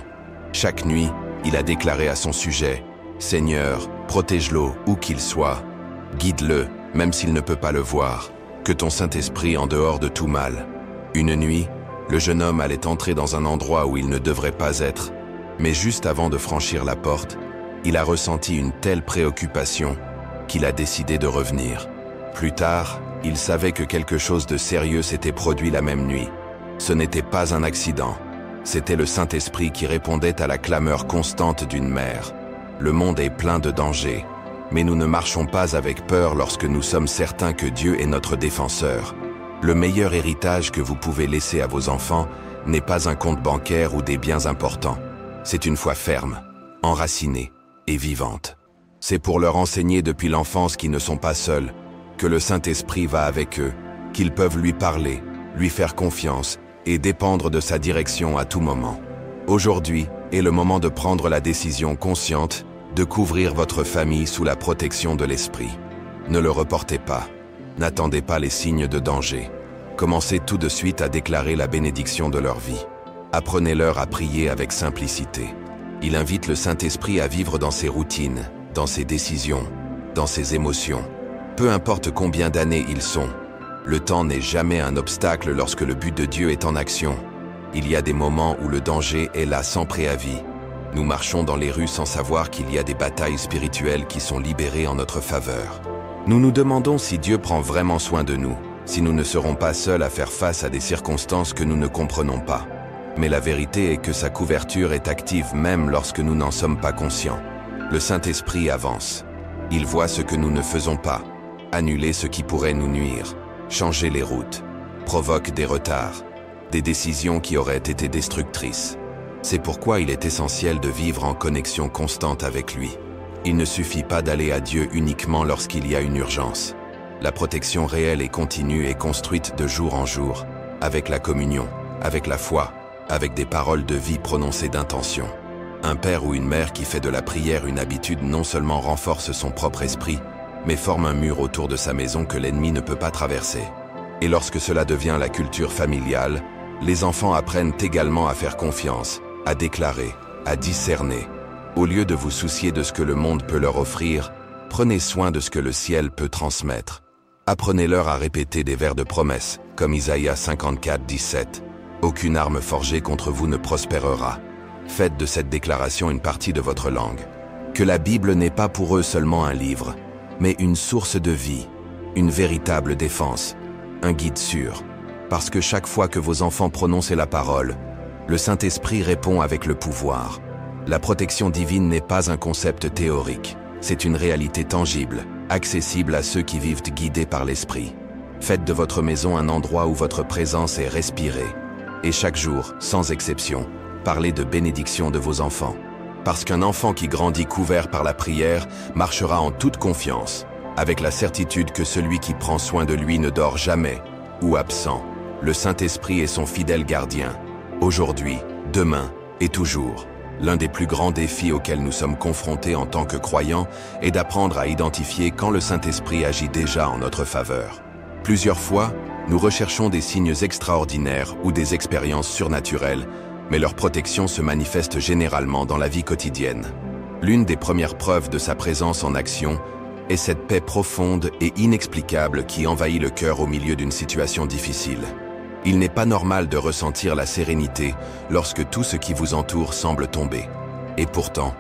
Chaque nuit, il a déclaré à son sujet « Seigneur, protège-le où qu'il soit, guide-le, même s'il ne peut pas le voir, que ton Saint-Esprit en dehors de tout mal. » Une nuit, le jeune homme allait entrer dans un endroit où il ne devrait pas être, mais juste avant de franchir la porte, il a ressenti une telle préoccupation qu'il a décidé de revenir. Plus tard, il savait que quelque chose de sérieux s'était produit la même nuit. Ce n'était pas un accident. C'était le Saint-Esprit qui répondait à la clameur constante d'une mère. Le monde est plein de dangers, mais nous ne marchons pas avec peur lorsque nous sommes certains que Dieu est notre défenseur. Le meilleur héritage que vous pouvez laisser à vos enfants n'est pas un compte bancaire ou des biens importants. C'est une foi ferme, enracinée et vivante. C'est pour leur enseigner depuis l'enfance qu'ils ne sont pas seuls, que le Saint-Esprit va avec eux, qu'ils peuvent lui parler, lui faire confiance et dépendre de sa direction à tout moment. Aujourd'hui est le moment de prendre la décision consciente de couvrir votre famille sous la protection de l'Esprit. Ne le reportez pas. N'attendez pas les signes de danger. Commencez tout de suite à déclarer la bénédiction de leur vie. Apprenez-leur à prier avec simplicité. Il invite le Saint-Esprit à vivre dans ses routines, dans ses décisions, dans ses émotions. Peu importe combien d'années ils sont, le temps n'est jamais un obstacle lorsque le but de Dieu est en action. Il y a des moments où le danger est là sans préavis. Nous marchons dans les rues sans savoir qu'il y a des batailles spirituelles qui sont libérées en notre faveur. Nous nous demandons si Dieu prend vraiment soin de nous, si nous ne serons pas seuls à faire face à des circonstances que nous ne comprenons pas. Mais la vérité est que sa couverture est active même lorsque nous n'en sommes pas conscients. Le Saint-Esprit avance. Il voit ce que nous ne faisons pas. Annuler ce qui pourrait nous nuire, changer les routes, provoque des retards, des décisions qui auraient été destructrices. C'est pourquoi il est essentiel de vivre en connexion constante avec lui. Il ne suffit pas d'aller à Dieu uniquement lorsqu'il y a une urgence. La protection réelle et continue est construite de jour en jour, avec la communion, avec la foi, avec des paroles de vie prononcées d'intention. Un père ou une mère qui fait de la prière une habitude non seulement renforce son propre esprit, mais forme un mur autour de sa maison que l'ennemi ne peut pas traverser. Et lorsque cela devient la culture familiale, les enfants apprennent également à faire confiance, à déclarer, à discerner. Au lieu de vous soucier de ce que le monde peut leur offrir, prenez soin de ce que le ciel peut transmettre. Apprenez-leur à répéter des vers de promesse, comme Isaïe 54, 17. Aucune arme forgée contre vous ne prospérera. Faites de cette déclaration une partie de votre langue. Que la Bible n'est pas pour eux seulement un livre, mais une source de vie, une véritable défense, un guide sûr. Parce que chaque fois que vos enfants prononcent la parole, le Saint-Esprit répond avec le pouvoir. La protection divine n'est pas un concept théorique, c'est une réalité tangible, accessible à ceux qui vivent guidés par l'Esprit. Faites de votre maison un endroit où votre présence est respirée. Et chaque jour, sans exception, parlez de bénédiction de vos enfants. Parce qu'un enfant qui grandit couvert par la prière marchera en toute confiance, avec la certitude que celui qui prend soin de lui ne dort jamais, ou absent. Le Saint-Esprit est son fidèle gardien, aujourd'hui, demain et toujours. L'un des plus grands défis auxquels nous sommes confrontés en tant que croyants est d'apprendre à identifier quand le Saint-Esprit agit déjà en notre faveur. Plusieurs fois, nous recherchons des signes extraordinaires ou des expériences surnaturelles, mais leur protection se manifeste généralement dans la vie quotidienne. L'une des premières preuves de sa présence en action est cette paix profonde et inexplicable qui envahit le cœur au milieu d'une situation difficile. Il n'est pas normal de ressentir la sérénité lorsque tout ce qui vous entoure semble tomber. Et pourtant,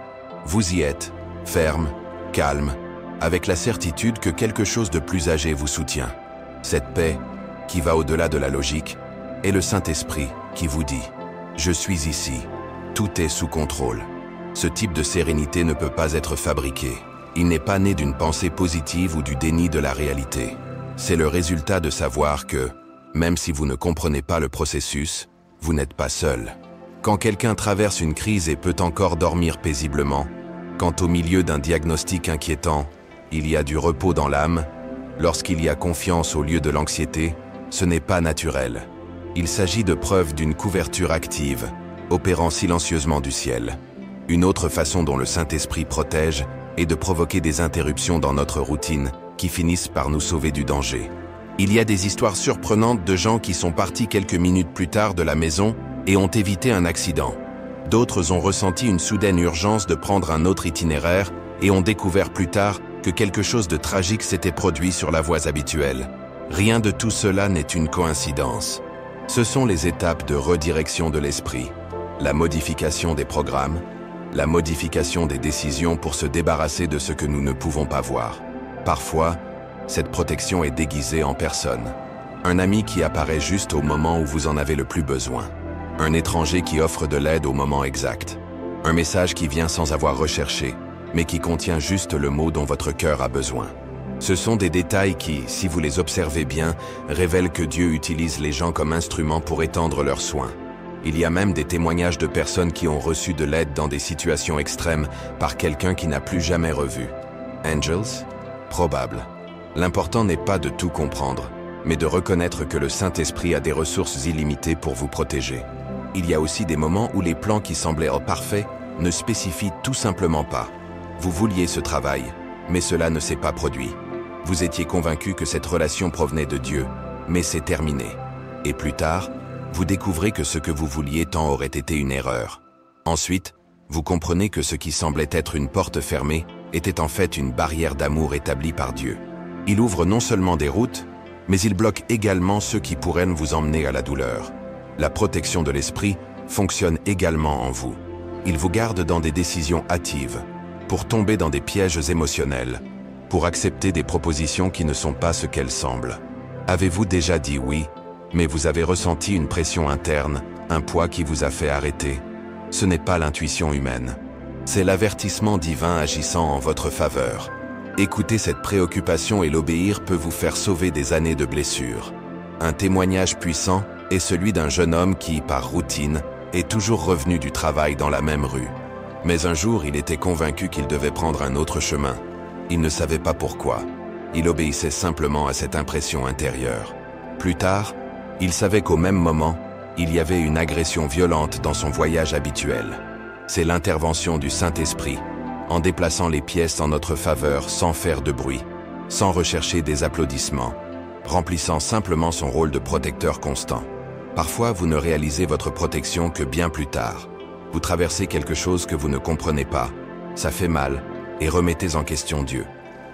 vous y êtes, ferme, calme, avec la certitude que quelque chose de plus âgé vous soutient. Cette paix, qui va au-delà de la logique, est le Saint-Esprit qui vous dit « Je suis ici, tout est sous contrôle ». Ce type de sérénité ne peut pas être fabriqué. Il n'est pas né d'une pensée positive ou du déni de la réalité. C'est le résultat de savoir que, même si vous ne comprenez pas le processus, vous n'êtes pas seul. Quand quelqu'un traverse une crise et peut encore dormir paisiblement, quand au milieu d'un diagnostic inquiétant, il y a du repos dans l'âme, lorsqu'il y a confiance au lieu de l'anxiété, ce n'est pas naturel. Il s'agit de preuves d'une couverture active, opérant silencieusement du ciel. Une autre façon dont le Saint-Esprit protège est de provoquer des interruptions dans notre routine qui finissent par nous sauver du danger. Il y a des histoires surprenantes de gens qui sont partis quelques minutes plus tard de la maison et ont évité un accident. D'autres ont ressenti une soudaine urgence de prendre un autre itinéraire et ont découvert plus tard que quelque chose de tragique s'était produit sur la voie habituelle. Rien de tout cela n'est une coïncidence. Ce sont les étapes de redirection de l'esprit, la modification des programmes, la modification des décisions pour se débarrasser de ce que nous ne pouvons pas voir. Parfois, cette protection est déguisée en personne. Un ami qui apparaît juste au moment où vous en avez le plus besoin. Un étranger qui offre de l'aide au moment exact. Un message qui vient sans avoir recherché, mais qui contient juste le mot dont votre cœur a besoin. Ce sont des détails qui, si vous les observez bien, révèlent que Dieu utilise les gens comme instruments pour étendre leurs soins. Il y a même des témoignages de personnes qui ont reçu de l'aide dans des situations extrêmes par quelqu'un qui n'a plus jamais revu. Angels? Probable. L'important n'est pas de tout comprendre, mais de reconnaître que le Saint-Esprit a des ressources illimitées pour vous protéger. Il y a aussi des moments où les plans qui semblaient parfaits ne spécifient tout simplement pas. Vous vouliez ce travail, mais cela ne s'est pas produit. Vous étiez convaincu que cette relation provenait de Dieu, mais c'est terminé. Et plus tard, vous découvrez que ce que vous vouliez tant aurait été une erreur. Ensuite, vous comprenez que ce qui semblait être une porte fermée était en fait une barrière d'amour établie par Dieu. Il ouvre non seulement des routes, mais il bloque également ceux qui pourraient vous emmener à la douleur. La protection de l'esprit fonctionne également en vous. Il vous garde dans des décisions hâtives, pour tomber dans des pièges émotionnels, pour accepter des propositions qui ne sont pas ce qu'elles semblent. Avez-vous déjà dit oui, mais vous avez ressenti une pression interne, un poids qui vous a fait arrêter? Ce n'est pas l'intuition humaine. C'est l'avertissement divin agissant en votre faveur. Écouter cette préoccupation et l'obéir peut vous faire sauver des années de blessures. Un témoignage puissant est celui d'un jeune homme qui, par routine, est toujours revenu du travail dans la même rue. Mais un jour, il était convaincu qu'il devait prendre un autre chemin. Il ne savait pas pourquoi. Il obéissait simplement à cette impression intérieure. Plus tard, il savait qu'au même moment, il y avait une agression violente dans son voyage habituel. C'est l'intervention du Saint-Esprit, en déplaçant les pièces en notre faveur sans faire de bruit, sans rechercher des applaudissements, remplissant simplement son rôle de protecteur constant. Parfois, vous ne réalisez votre protection que bien plus tard. Vous traversez quelque chose que vous ne comprenez pas, ça fait mal, et remettez en question Dieu.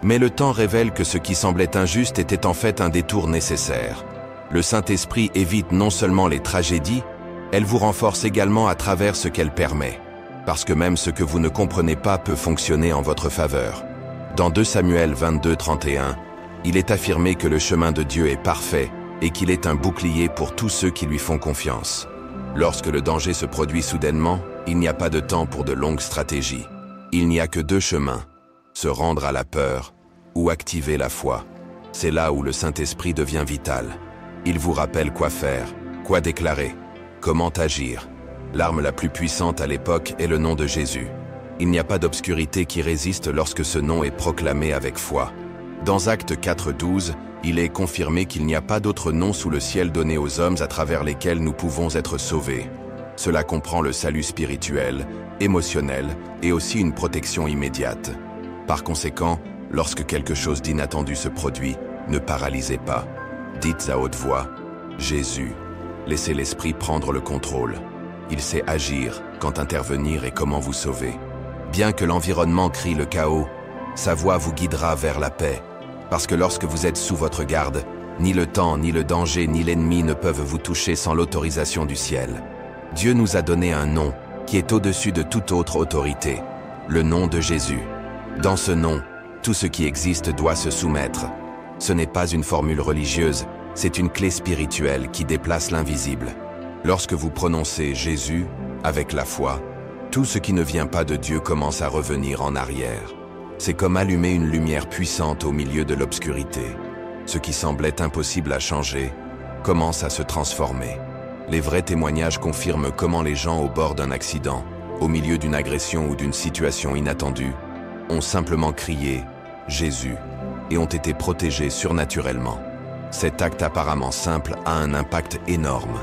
Mais le temps révèle que ce qui semblait injuste était en fait un détour nécessaire. Le Saint-Esprit évite non seulement les tragédies, elle vous renforce également à travers ce qu'elle permet. Parce que même ce que vous ne comprenez pas peut fonctionner en votre faveur. Dans 2 Samuel 22, 31, il est affirmé que le chemin de Dieu est parfait et qu'il est un bouclier pour tous ceux qui lui font confiance. Lorsque le danger se produit soudainement, il n'y a pas de temps pour de longues stratégies. Il n'y a que deux chemins, se rendre à la peur ou activer la foi. C'est là où le Saint-Esprit devient vital. Il vous rappelle quoi faire, quoi déclarer, comment agir. L'arme la plus puissante à l'époque est le nom de Jésus. Il n'y a pas d'obscurité qui résiste lorsque ce nom est proclamé avec foi. Dans Actes 4:12, il est confirmé qu'il n'y a pas d'autre nom sous le ciel donné aux hommes à travers lesquels nous pouvons être sauvés. Cela comprend le salut spirituel, émotionnel et aussi une protection immédiate. Par conséquent, lorsque quelque chose d'inattendu se produit, ne paralysez pas. Dites à haute voix, « Jésus ». Laissez l'Esprit prendre le contrôle. Il sait agir, quand intervenir et comment vous sauver. Bien que l'environnement crie le chaos, sa voix vous guidera vers la paix. Parce que lorsque vous êtes sous votre garde, ni le temps, ni le danger, ni l'ennemi ne peuvent vous toucher sans l'autorisation du ciel. Dieu nous a donné un nom qui est au-dessus de toute autre autorité, le nom de Jésus. Dans ce nom, tout ce qui existe doit se soumettre. Ce n'est pas une formule religieuse, c'est une clé spirituelle qui déplace l'invisible. Lorsque vous prononcez Jésus avec la foi, tout ce qui ne vient pas de Dieu commence à revenir en arrière. C'est comme allumer une lumière puissante au milieu de l'obscurité. Ce qui semblait impossible à changer commence à se transformer. Les vrais témoignages confirment comment les gens au bord d'un accident, au milieu d'une agression ou d'une situation inattendue, ont simplement crié « Jésus » et ont été protégés surnaturellement. Cet acte apparemment simple a un impact énorme.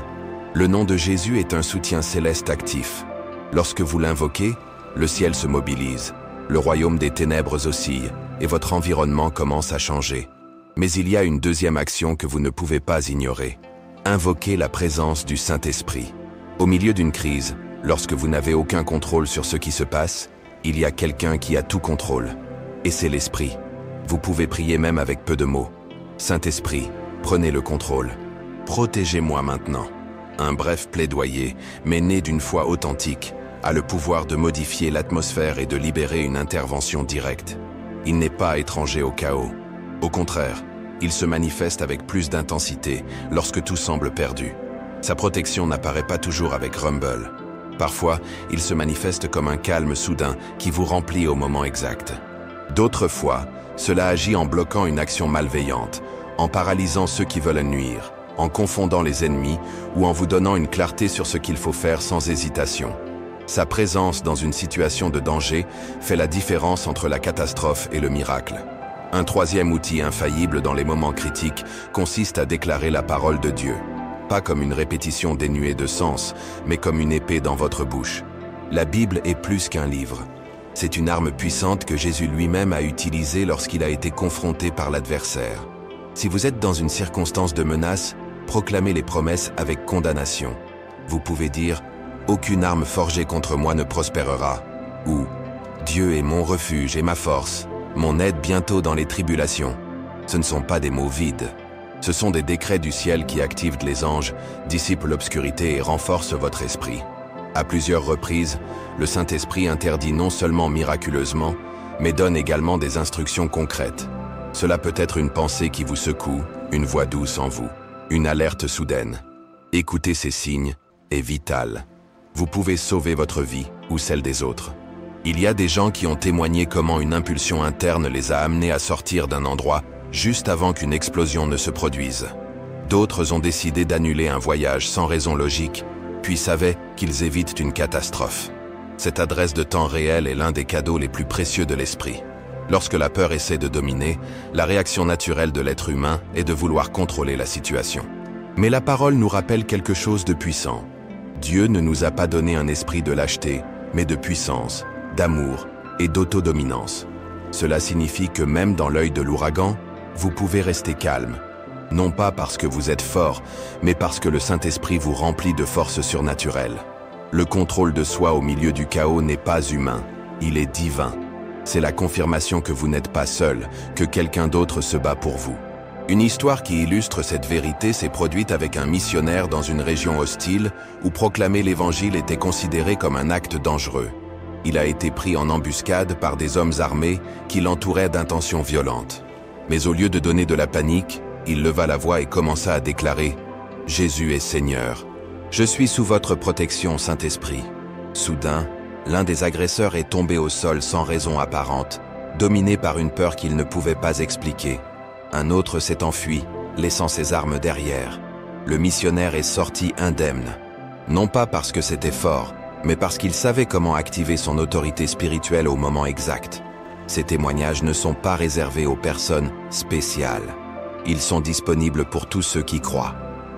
Le nom de Jésus est un soutien céleste actif. Lorsque vous l'invoquez, le ciel se mobilise. Le royaume des ténèbres oscille et votre environnement commence à changer. Mais il y a une deuxième action que vous ne pouvez pas ignorer. Invoquez la présence du Saint-Esprit. Au milieu d'une crise, lorsque vous n'avez aucun contrôle sur ce qui se passe, il y a quelqu'un qui a tout contrôle. Et c'est l'Esprit. Vous pouvez prier même avec peu de mots. Saint-Esprit, prenez le contrôle. Protégez-moi maintenant. Un bref plaidoyer, mais né d'une foi authentique, a le pouvoir de modifier l'atmosphère et de libérer une intervention directe. Il n'est pas étranger au chaos. Au contraire, il se manifeste avec plus d'intensité lorsque tout semble perdu. Sa protection n'apparaît pas toujours avec rumble. Parfois, il se manifeste comme un calme soudain qui vous remplit au moment exact. D'autres fois, cela agit en bloquant une action malveillante, en paralysant ceux qui veulent nuire, en confondant les ennemis ou en vous donnant une clarté sur ce qu'il faut faire sans hésitation. Sa présence dans une situation de danger fait la différence entre la catastrophe et le miracle. Un troisième outil infaillible dans les moments critiques consiste à déclarer la parole de Dieu. Pas comme une répétition dénuée de sens, mais comme une épée dans votre bouche. La Bible est plus qu'un livre. C'est une arme puissante que Jésus lui-même a utilisée lorsqu'il a été confronté par l'adversaire. Si vous êtes dans une circonstance de menace, proclamez les promesses avec condamnation. Vous pouvez dire « Aucune arme forgée contre moi ne prospérera » ou « Dieu est mon refuge et ma force, mon aide bientôt dans les tribulations ». Ce ne sont pas des mots vides. Ce sont des décrets du ciel qui activent les anges, dissipent l'obscurité et renforcent votre esprit. À plusieurs reprises, le Saint-Esprit interdit non seulement miraculeusement, mais donne également des instructions concrètes. Cela peut être une pensée qui vous secoue, une voix douce en vous, une alerte soudaine. Écouter ces signes est vital. Vous pouvez sauver votre vie ou celle des autres. Il y a des gens qui ont témoigné comment une impulsion interne les a amenés à sortir d'un endroit juste avant qu'une explosion ne se produise. D'autres ont décidé d'annuler un voyage sans raison logique, puis savaient qu'ils évitent une catastrophe. Cette adresse de temps réel est l'un des cadeaux les plus précieux de l'esprit. Lorsque la peur essaie de dominer, la réaction naturelle de l'être humain est de vouloir contrôler la situation. Mais la parole nous rappelle quelque chose de puissant. Dieu ne nous a pas donné un esprit de lâcheté, mais de puissance, d'amour et d'autodominance. Cela signifie que même dans l'œil de l'ouragan, vous pouvez rester calme. Non pas parce que vous êtes fort, mais parce que le Saint-Esprit vous remplit de force surnaturelle. Le contrôle de soi au milieu du chaos n'est pas humain, il est divin. C'est la confirmation que vous n'êtes pas seul, que quelqu'un d'autre se bat pour vous. Une histoire qui illustre cette vérité s'est produite avec un missionnaire dans une région hostile où proclamer l'Évangile était considéré comme un acte dangereux. Il a été pris en embuscade par des hommes armés qui l'entouraient d'intentions violentes. Mais au lieu de donner de la panique, il leva la voix et commença à déclarer « Jésus est Seigneur ». Je suis sous votre protection, Saint-Esprit. » Soudain, l'un des agresseurs est tombé au sol sans raison apparente, dominé par une peur qu'il ne pouvait pas expliquer. Un autre s'est enfui, laissant ses armes derrière. Le missionnaire est sorti indemne. Non pas parce que c'était fort, mais parce qu'il savait comment activer son autorité spirituelle au moment exact. Ces témoignages ne sont pas réservés aux personnes spéciales. Ils sont disponibles pour tous ceux qui croient.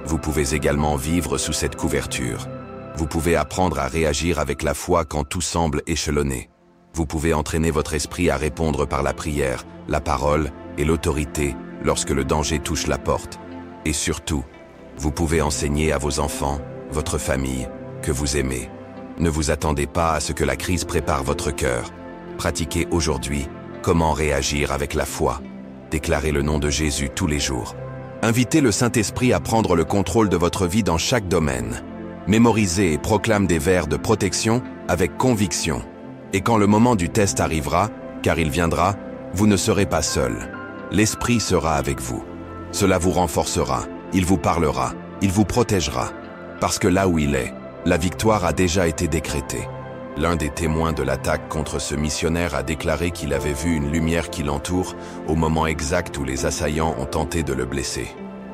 Vous pouvez également vivre sous cette couverture. Vous pouvez apprendre à réagir avec la foi quand tout semble échelonné. Vous pouvez entraîner votre esprit à répondre par la prière, la parole et l'autorité lorsque le danger touche la porte. Et surtout, vous pouvez enseigner à vos enfants, votre famille, que vous aimez. Ne vous attendez pas à ce que la crise prépare votre cœur. Pratiquez aujourd'hui comment réagir avec la foi. Déclarez le nom de Jésus tous les jours. Invitez le Saint-Esprit à prendre le contrôle de votre vie dans chaque domaine. Mémorisez et proclame des vers de protection avec conviction. Et quand le moment du test arrivera, car il viendra, vous ne serez pas seul. L'Esprit sera avec vous. Cela vous renforcera, il vous parlera, il vous protégera. Parce que là où il est, la victoire a déjà été décrétée. L'un des témoins de l'attaque contre ce missionnaire a déclaré qu'il avait vu une lumière qui l'entoure au moment exact où les assaillants ont tenté de le blesser.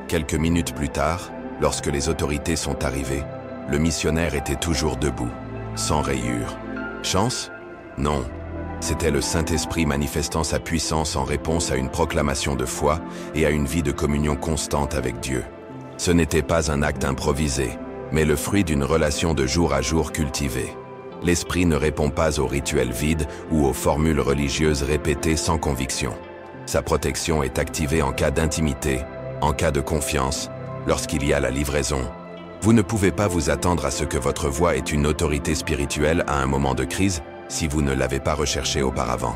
Quelques minutes plus tard, lorsque les autorités sont arrivées, le missionnaire était toujours debout, sans rayures. Chance? Non. C'était le Saint-Esprit manifestant sa puissance en réponse à une proclamation de foi et à une vie de communion constante avec Dieu. Ce n'était pas un acte improvisé, mais le fruit d'une relation de jour à jour cultivée. L'Esprit ne répond pas aux rituels vides ou aux formules religieuses répétées sans conviction. Sa protection est activée en cas d'intimité, en cas de confiance, lorsqu'il y a la livraison. Vous ne pouvez pas vous attendre à ce que votre voix ait une autorité spirituelle à un moment de crise si vous ne l'avez pas recherché auparavant.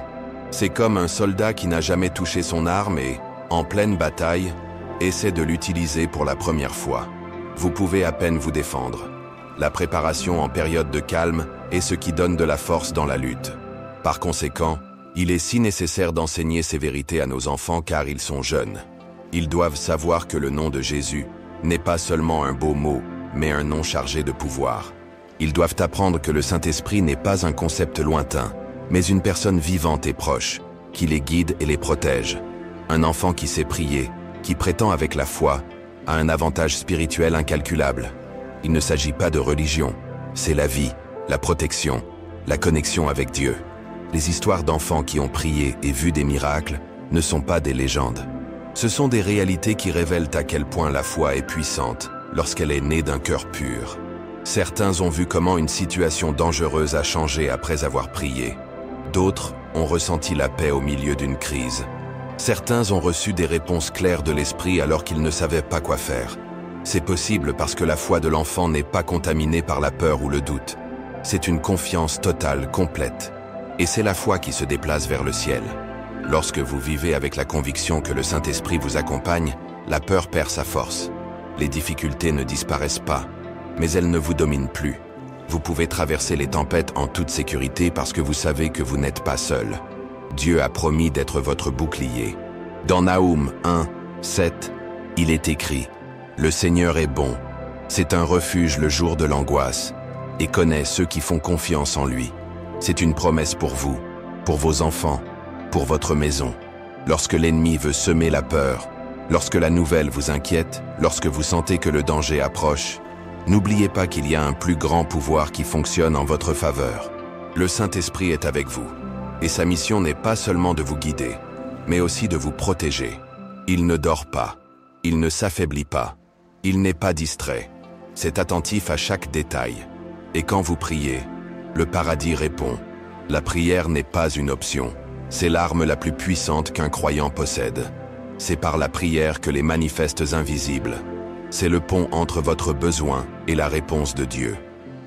C'est comme un soldat qui n'a jamais touché son arme et, en pleine bataille, essaie de l'utiliser pour la première fois. Vous pouvez à peine vous défendre. La préparation en période de calme est ce qui donne de la force dans la lutte. Par conséquent, il est si nécessaire d'enseigner ces vérités à nos enfants car ils sont jeunes. Ils doivent savoir que le nom de Jésus n'est pas seulement un beau mot, mais un nom chargé de pouvoir. Ils doivent apprendre que le Saint-Esprit n'est pas un concept lointain, mais une personne vivante et proche, qui les guide et les protège. Un enfant qui sait prier, qui prétend avec la foi, a un avantage spirituel incalculable. Il ne s'agit pas de religion, c'est la vie, la protection, la connexion avec Dieu. Les histoires d'enfants qui ont prié et vu des miracles ne sont pas des légendes. Ce sont des réalités qui révèlent à quel point la foi est puissante lorsqu'elle est née d'un cœur pur. Certains ont vu comment une situation dangereuse a changé après avoir prié. D'autres ont ressenti la paix au milieu d'une crise. Certains ont reçu des réponses claires de l'esprit alors qu'ils ne savaient pas quoi faire. C'est possible parce que la foi de l'enfant n'est pas contaminée par la peur ou le doute. C'est une confiance totale, complète. Et c'est la foi qui se déplace vers le ciel. Lorsque vous vivez avec la conviction que le Saint-Esprit vous accompagne, la peur perd sa force. Les difficultés ne disparaissent pas, mais elles ne vous dominent plus. Vous pouvez traverser les tempêtes en toute sécurité parce que vous savez que vous n'êtes pas seul. Dieu a promis d'être votre bouclier. Dans Naoum 1, 7, il est écrit « Le Seigneur est bon, c'est un refuge le jour de l'angoisse, et connaît ceux qui font confiance en lui. » C'est une promesse pour vous, pour vos enfants, pour votre maison. Lorsque l'ennemi veut semer la peur, lorsque la nouvelle vous inquiète, lorsque vous sentez que le danger approche, n'oubliez pas qu'il y a un plus grand pouvoir qui fonctionne en votre faveur. Le Saint-Esprit est avec vous, et sa mission n'est pas seulement de vous guider, mais aussi de vous protéger. Il ne dort pas, il ne s'affaiblit pas, il n'est pas distrait. C'est attentif à chaque détail. Et quand vous priez, le paradis répond. La prière n'est pas une option. C'est l'arme la plus puissante qu'un croyant possède. C'est par la prière que les manifestes invisibles. C'est le pont entre votre besoin et la réponse de Dieu.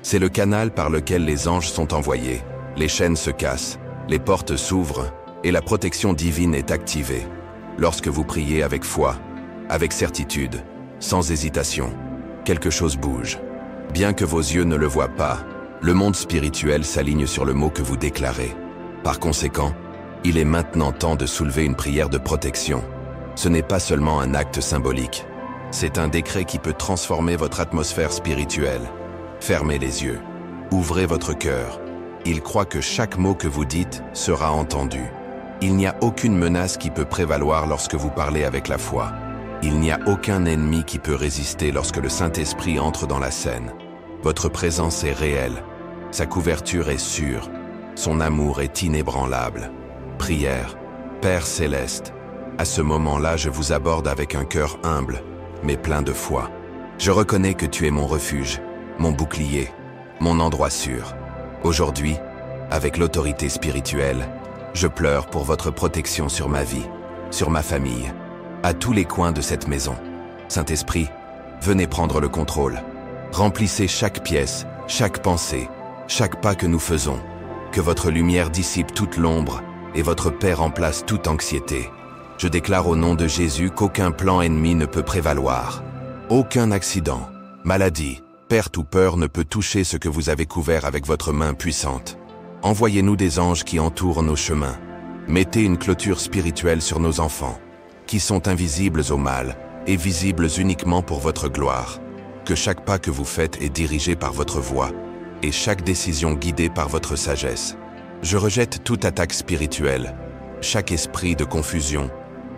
C'est le canal par lequel les anges sont envoyés. Les chaînes se cassent, les portes s'ouvrent et la protection divine est activée. Lorsque vous priez avec foi, avec certitude, sans hésitation, quelque chose bouge. Bien que vos yeux ne le voient pas, le monde spirituel s'aligne sur le mot que vous déclarez. Par conséquent, il est maintenant temps de soulever une prière de protection. Ce n'est pas seulement un acte symbolique, C'est un décret qui peut transformer votre atmosphère spirituelle. Fermez les yeux. Ouvrez votre cœur. Il croit que chaque mot que vous dites sera entendu. Il n'y a aucune menace qui peut prévaloir lorsque vous parlez avec la foi. Il n'y a aucun ennemi qui peut résister lorsque le Saint-Esprit entre dans la scène. Votre présence est réelle. Sa couverture est sûre. Son amour est inébranlable. Prière. Père céleste, à ce moment-là, je vous aborde avec un cœur humble, mais plein de foi. Je reconnais que tu es mon refuge, mon bouclier, mon endroit sûr. Aujourd'hui, avec l'autorité spirituelle, je pleure pour votre protection sur ma vie, sur ma famille, à tous les coins de cette maison. Saint-Esprit, venez prendre le contrôle. Remplissez chaque pièce, chaque pensée, chaque pas que nous faisons. Que votre lumière dissipe toute l'ombre et votre paix remplace toute anxiété. Je déclare au nom de Jésus qu'aucun plan ennemi ne peut prévaloir. Aucun accident, maladie, perte ou peur ne peut toucher ce que vous avez couvert avec votre main puissante. Envoyez-nous des anges qui entourent nos chemins. Mettez une clôture spirituelle sur nos enfants, qui sont invisibles au mal et visibles uniquement pour votre gloire. Que chaque pas que vous faites est dirigé par votre voix et chaque décision guidée par votre sagesse. Je rejette toute attaque spirituelle, chaque esprit de confusion,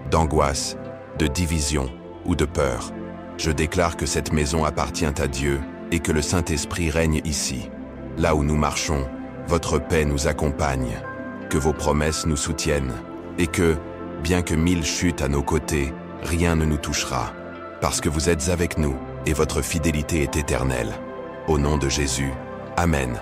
d'angoisse, de division ou de peur. Je déclare que cette maison appartient à Dieu et que le Saint-Esprit règne ici. Là où nous marchons, votre paix nous accompagne, que vos promesses nous soutiennent et que, bien que 1000 chutent à nos côtés, rien ne nous touchera, parce que vous êtes avec nous et votre fidélité est éternelle. Au nom de Jésus, Amen.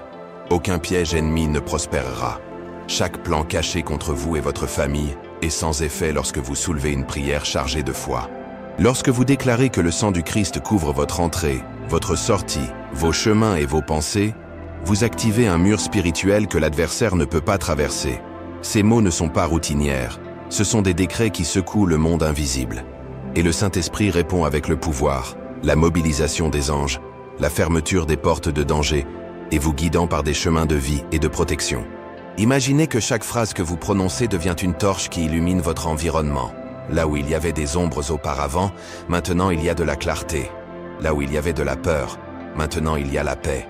Aucun piège ennemi ne prospérera. Chaque plan caché contre vous et votre famille est sans effet lorsque vous soulevez une prière chargée de foi. Lorsque vous déclarez que le sang du Christ couvre votre entrée, votre sortie, vos chemins et vos pensées, vous activez un mur spirituel que l'adversaire ne peut pas traverser. Ces mots ne sont pas routinières, ce sont des décrets qui secouent le monde invisible. Et le Saint-Esprit répond avec le pouvoir, la mobilisation des anges, la fermeture des portes de danger, et vous guidant par des chemins de vie et de protection. Imaginez que chaque phrase que vous prononcez devient une torche qui illumine votre environnement. Là où il y avait des ombres auparavant, maintenant il y a de la clarté. Là où il y avait de la peur, maintenant il y a la paix.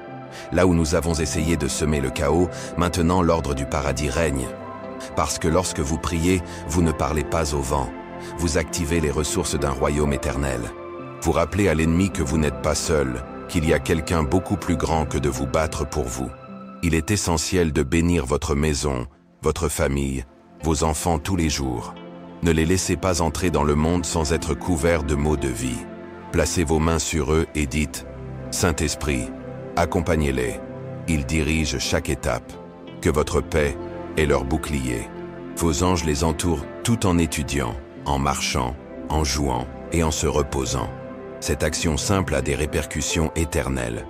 Là où nous avons essayé de semer le chaos, maintenant l'ordre du paradis règne. Parce que lorsque vous priez, vous ne parlez pas au vent. Vous activez les ressources d'un royaume éternel. Vous rappelez à l'ennemi que vous n'êtes pas seul, qu'il y a quelqu'un beaucoup plus grand que de vous battre pour vous. Il est essentiel de bénir votre maison, votre famille, vos enfants tous les jours. Ne les laissez pas entrer dans le monde sans être couverts de mots de vie. Placez vos mains sur eux et dites « Saint-Esprit, accompagnez-les. Ils dirigent chaque étape. Que votre paix est leur bouclier. Vos anges les entourent tout en étudiant, en marchant, en jouant et en se reposant. Cette action simple a des répercussions éternelles.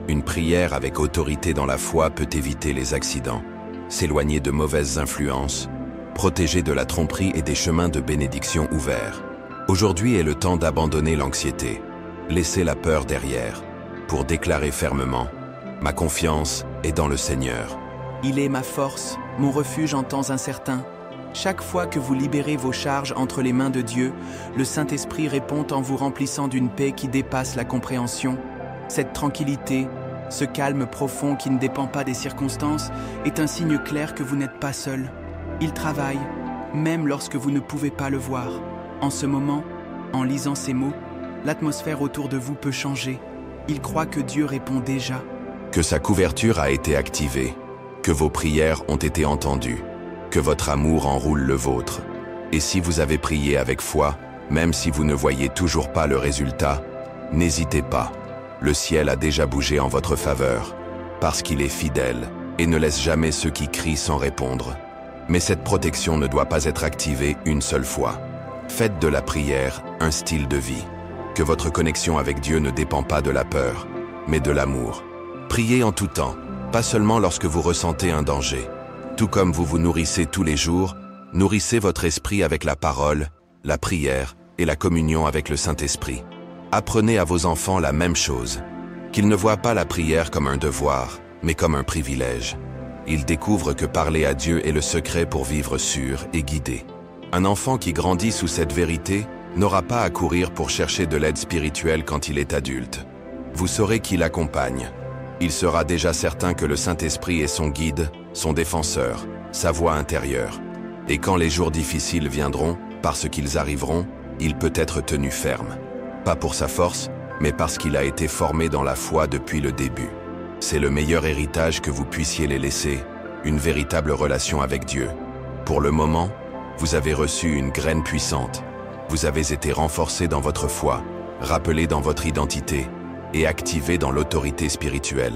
Une prière avec autorité dans la foi peut éviter les accidents, s'éloigner de mauvaises influences, protéger de la tromperie et des chemins de bénédiction ouverts. Aujourd'hui est le temps d'abandonner l'anxiété. Laissez la peur derrière, pour déclarer fermement « Ma confiance est dans le Seigneur ». Il est ma force, mon refuge en temps incertain. Chaque fois que vous libérez vos charges entre les mains de Dieu, le Saint-Esprit répond en vous remplissant d'une paix qui dépasse la compréhension. Cette tranquillité, ce calme profond qui ne dépend pas des circonstances, est un signe clair que vous n'êtes pas seul. Il travaille, même lorsque vous ne pouvez pas le voir. En ce moment, en lisant ces mots, l'atmosphère autour de vous peut changer. Il croit que Dieu répond déjà. Que sa couverture a été activée, que vos prières ont été entendues, que votre amour enroule le vôtre. Et si vous avez prié avec foi, même si vous ne voyez toujours pas le résultat, n'hésitez pas. Le ciel a déjà bougé en votre faveur, parce qu'il est fidèle et ne laisse jamais ceux qui crient sans répondre. Mais cette protection ne doit pas être activée une seule fois. Faites de la prière un style de vie. Que votre connexion avec Dieu ne dépend pas de la peur, mais de l'amour. Priez en tout temps, pas seulement lorsque vous ressentez un danger. Tout comme vous vous nourrissez tous les jours, nourrissez votre esprit avec la parole, la prière et la communion avec le Saint-Esprit. Apprenez à vos enfants la même chose, qu'ils ne voient pas la prière comme un devoir, mais comme un privilège. Ils découvrent que parler à Dieu est le secret pour vivre sûr et guidé. Un enfant qui grandit sous cette vérité n'aura pas à courir pour chercher de l'aide spirituelle quand il est adulte. Vous saurez qui l'accompagne. Il sera déjà certain que le Saint-Esprit est son guide, son défenseur, sa voix intérieure. Et quand les jours difficiles viendront, parce qu'ils arriveront, il peut être tenu ferme. Pas pour sa force, mais parce qu'il a été formé dans la foi depuis le début. C'est le meilleur héritage que vous puissiez les laisser, une véritable relation avec Dieu. Pour le moment, vous avez reçu une graine puissante. Vous avez été renforcé dans votre foi, rappelé dans votre identité et activé dans l'autorité spirituelle.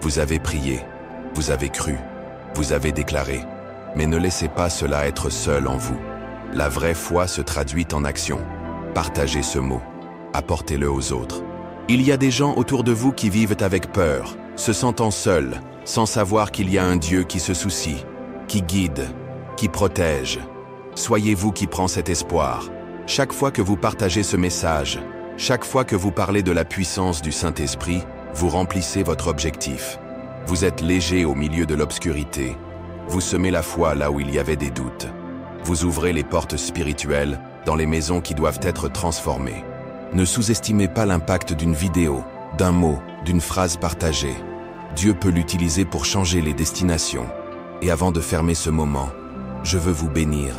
Vous avez prié, vous avez cru, vous avez déclaré, mais ne laissez pas cela être seul en vous. La vraie foi se traduit en action. Partagez ce mot, apportez-le aux autres. Il y a des gens autour de vous qui vivent avec peur, se sentant seuls, sans savoir qu'il y a un Dieu qui se soucie, qui guide, qui protège. Soyez vous qui prend cet espoir. Chaque fois que vous partagez ce message, chaque fois que vous parlez de la puissance du Saint-Esprit, vous remplissez votre objectif. Vous êtes léger au milieu de l'obscurité. Vous semez la foi là où il y avait des doutes. Vous ouvrez les portes spirituelles dans les maisons qui doivent être transformées. Ne sous-estimez pas l'impact d'une vidéo, d'un mot, d'une phrase partagée. Dieu peut l'utiliser pour changer les destinations. Et avant de fermer ce moment, je veux vous bénir.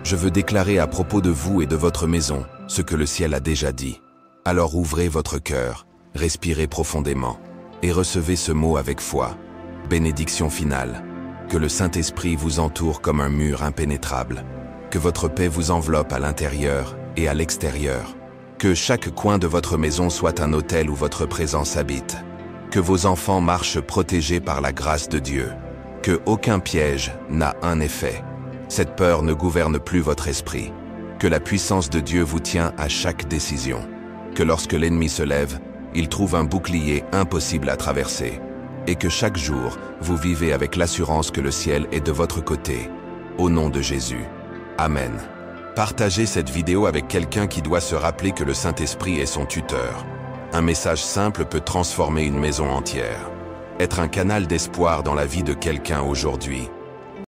Je veux déclarer à propos de vous et de votre maison ce que le ciel a déjà dit. Alors ouvrez votre cœur, respirez profondément et recevez ce mot avec foi. Bénédiction finale. Que le Saint-Esprit vous entoure comme un mur impénétrable. Que votre paix vous enveloppe à l'intérieur et à l'extérieur. Que chaque coin de votre maison soit un hôtel où votre présence habite. Que vos enfants marchent protégés par la grâce de Dieu. Que aucun piège n'a un effet. Cette peur ne gouverne plus votre esprit. Que la puissance de Dieu vous tient à chaque décision. Que lorsque l'ennemi se lève, il trouve un bouclier impossible à traverser. Et que chaque jour, vous vivez avec l'assurance que le ciel est de votre côté. Au nom de Jésus. Amen. Partagez cette vidéo avec quelqu'un qui doit se rappeler que le Saint-Esprit est son tuteur. Un message simple peut transformer une maison entière. Être un canal d'espoir dans la vie de quelqu'un aujourd'hui.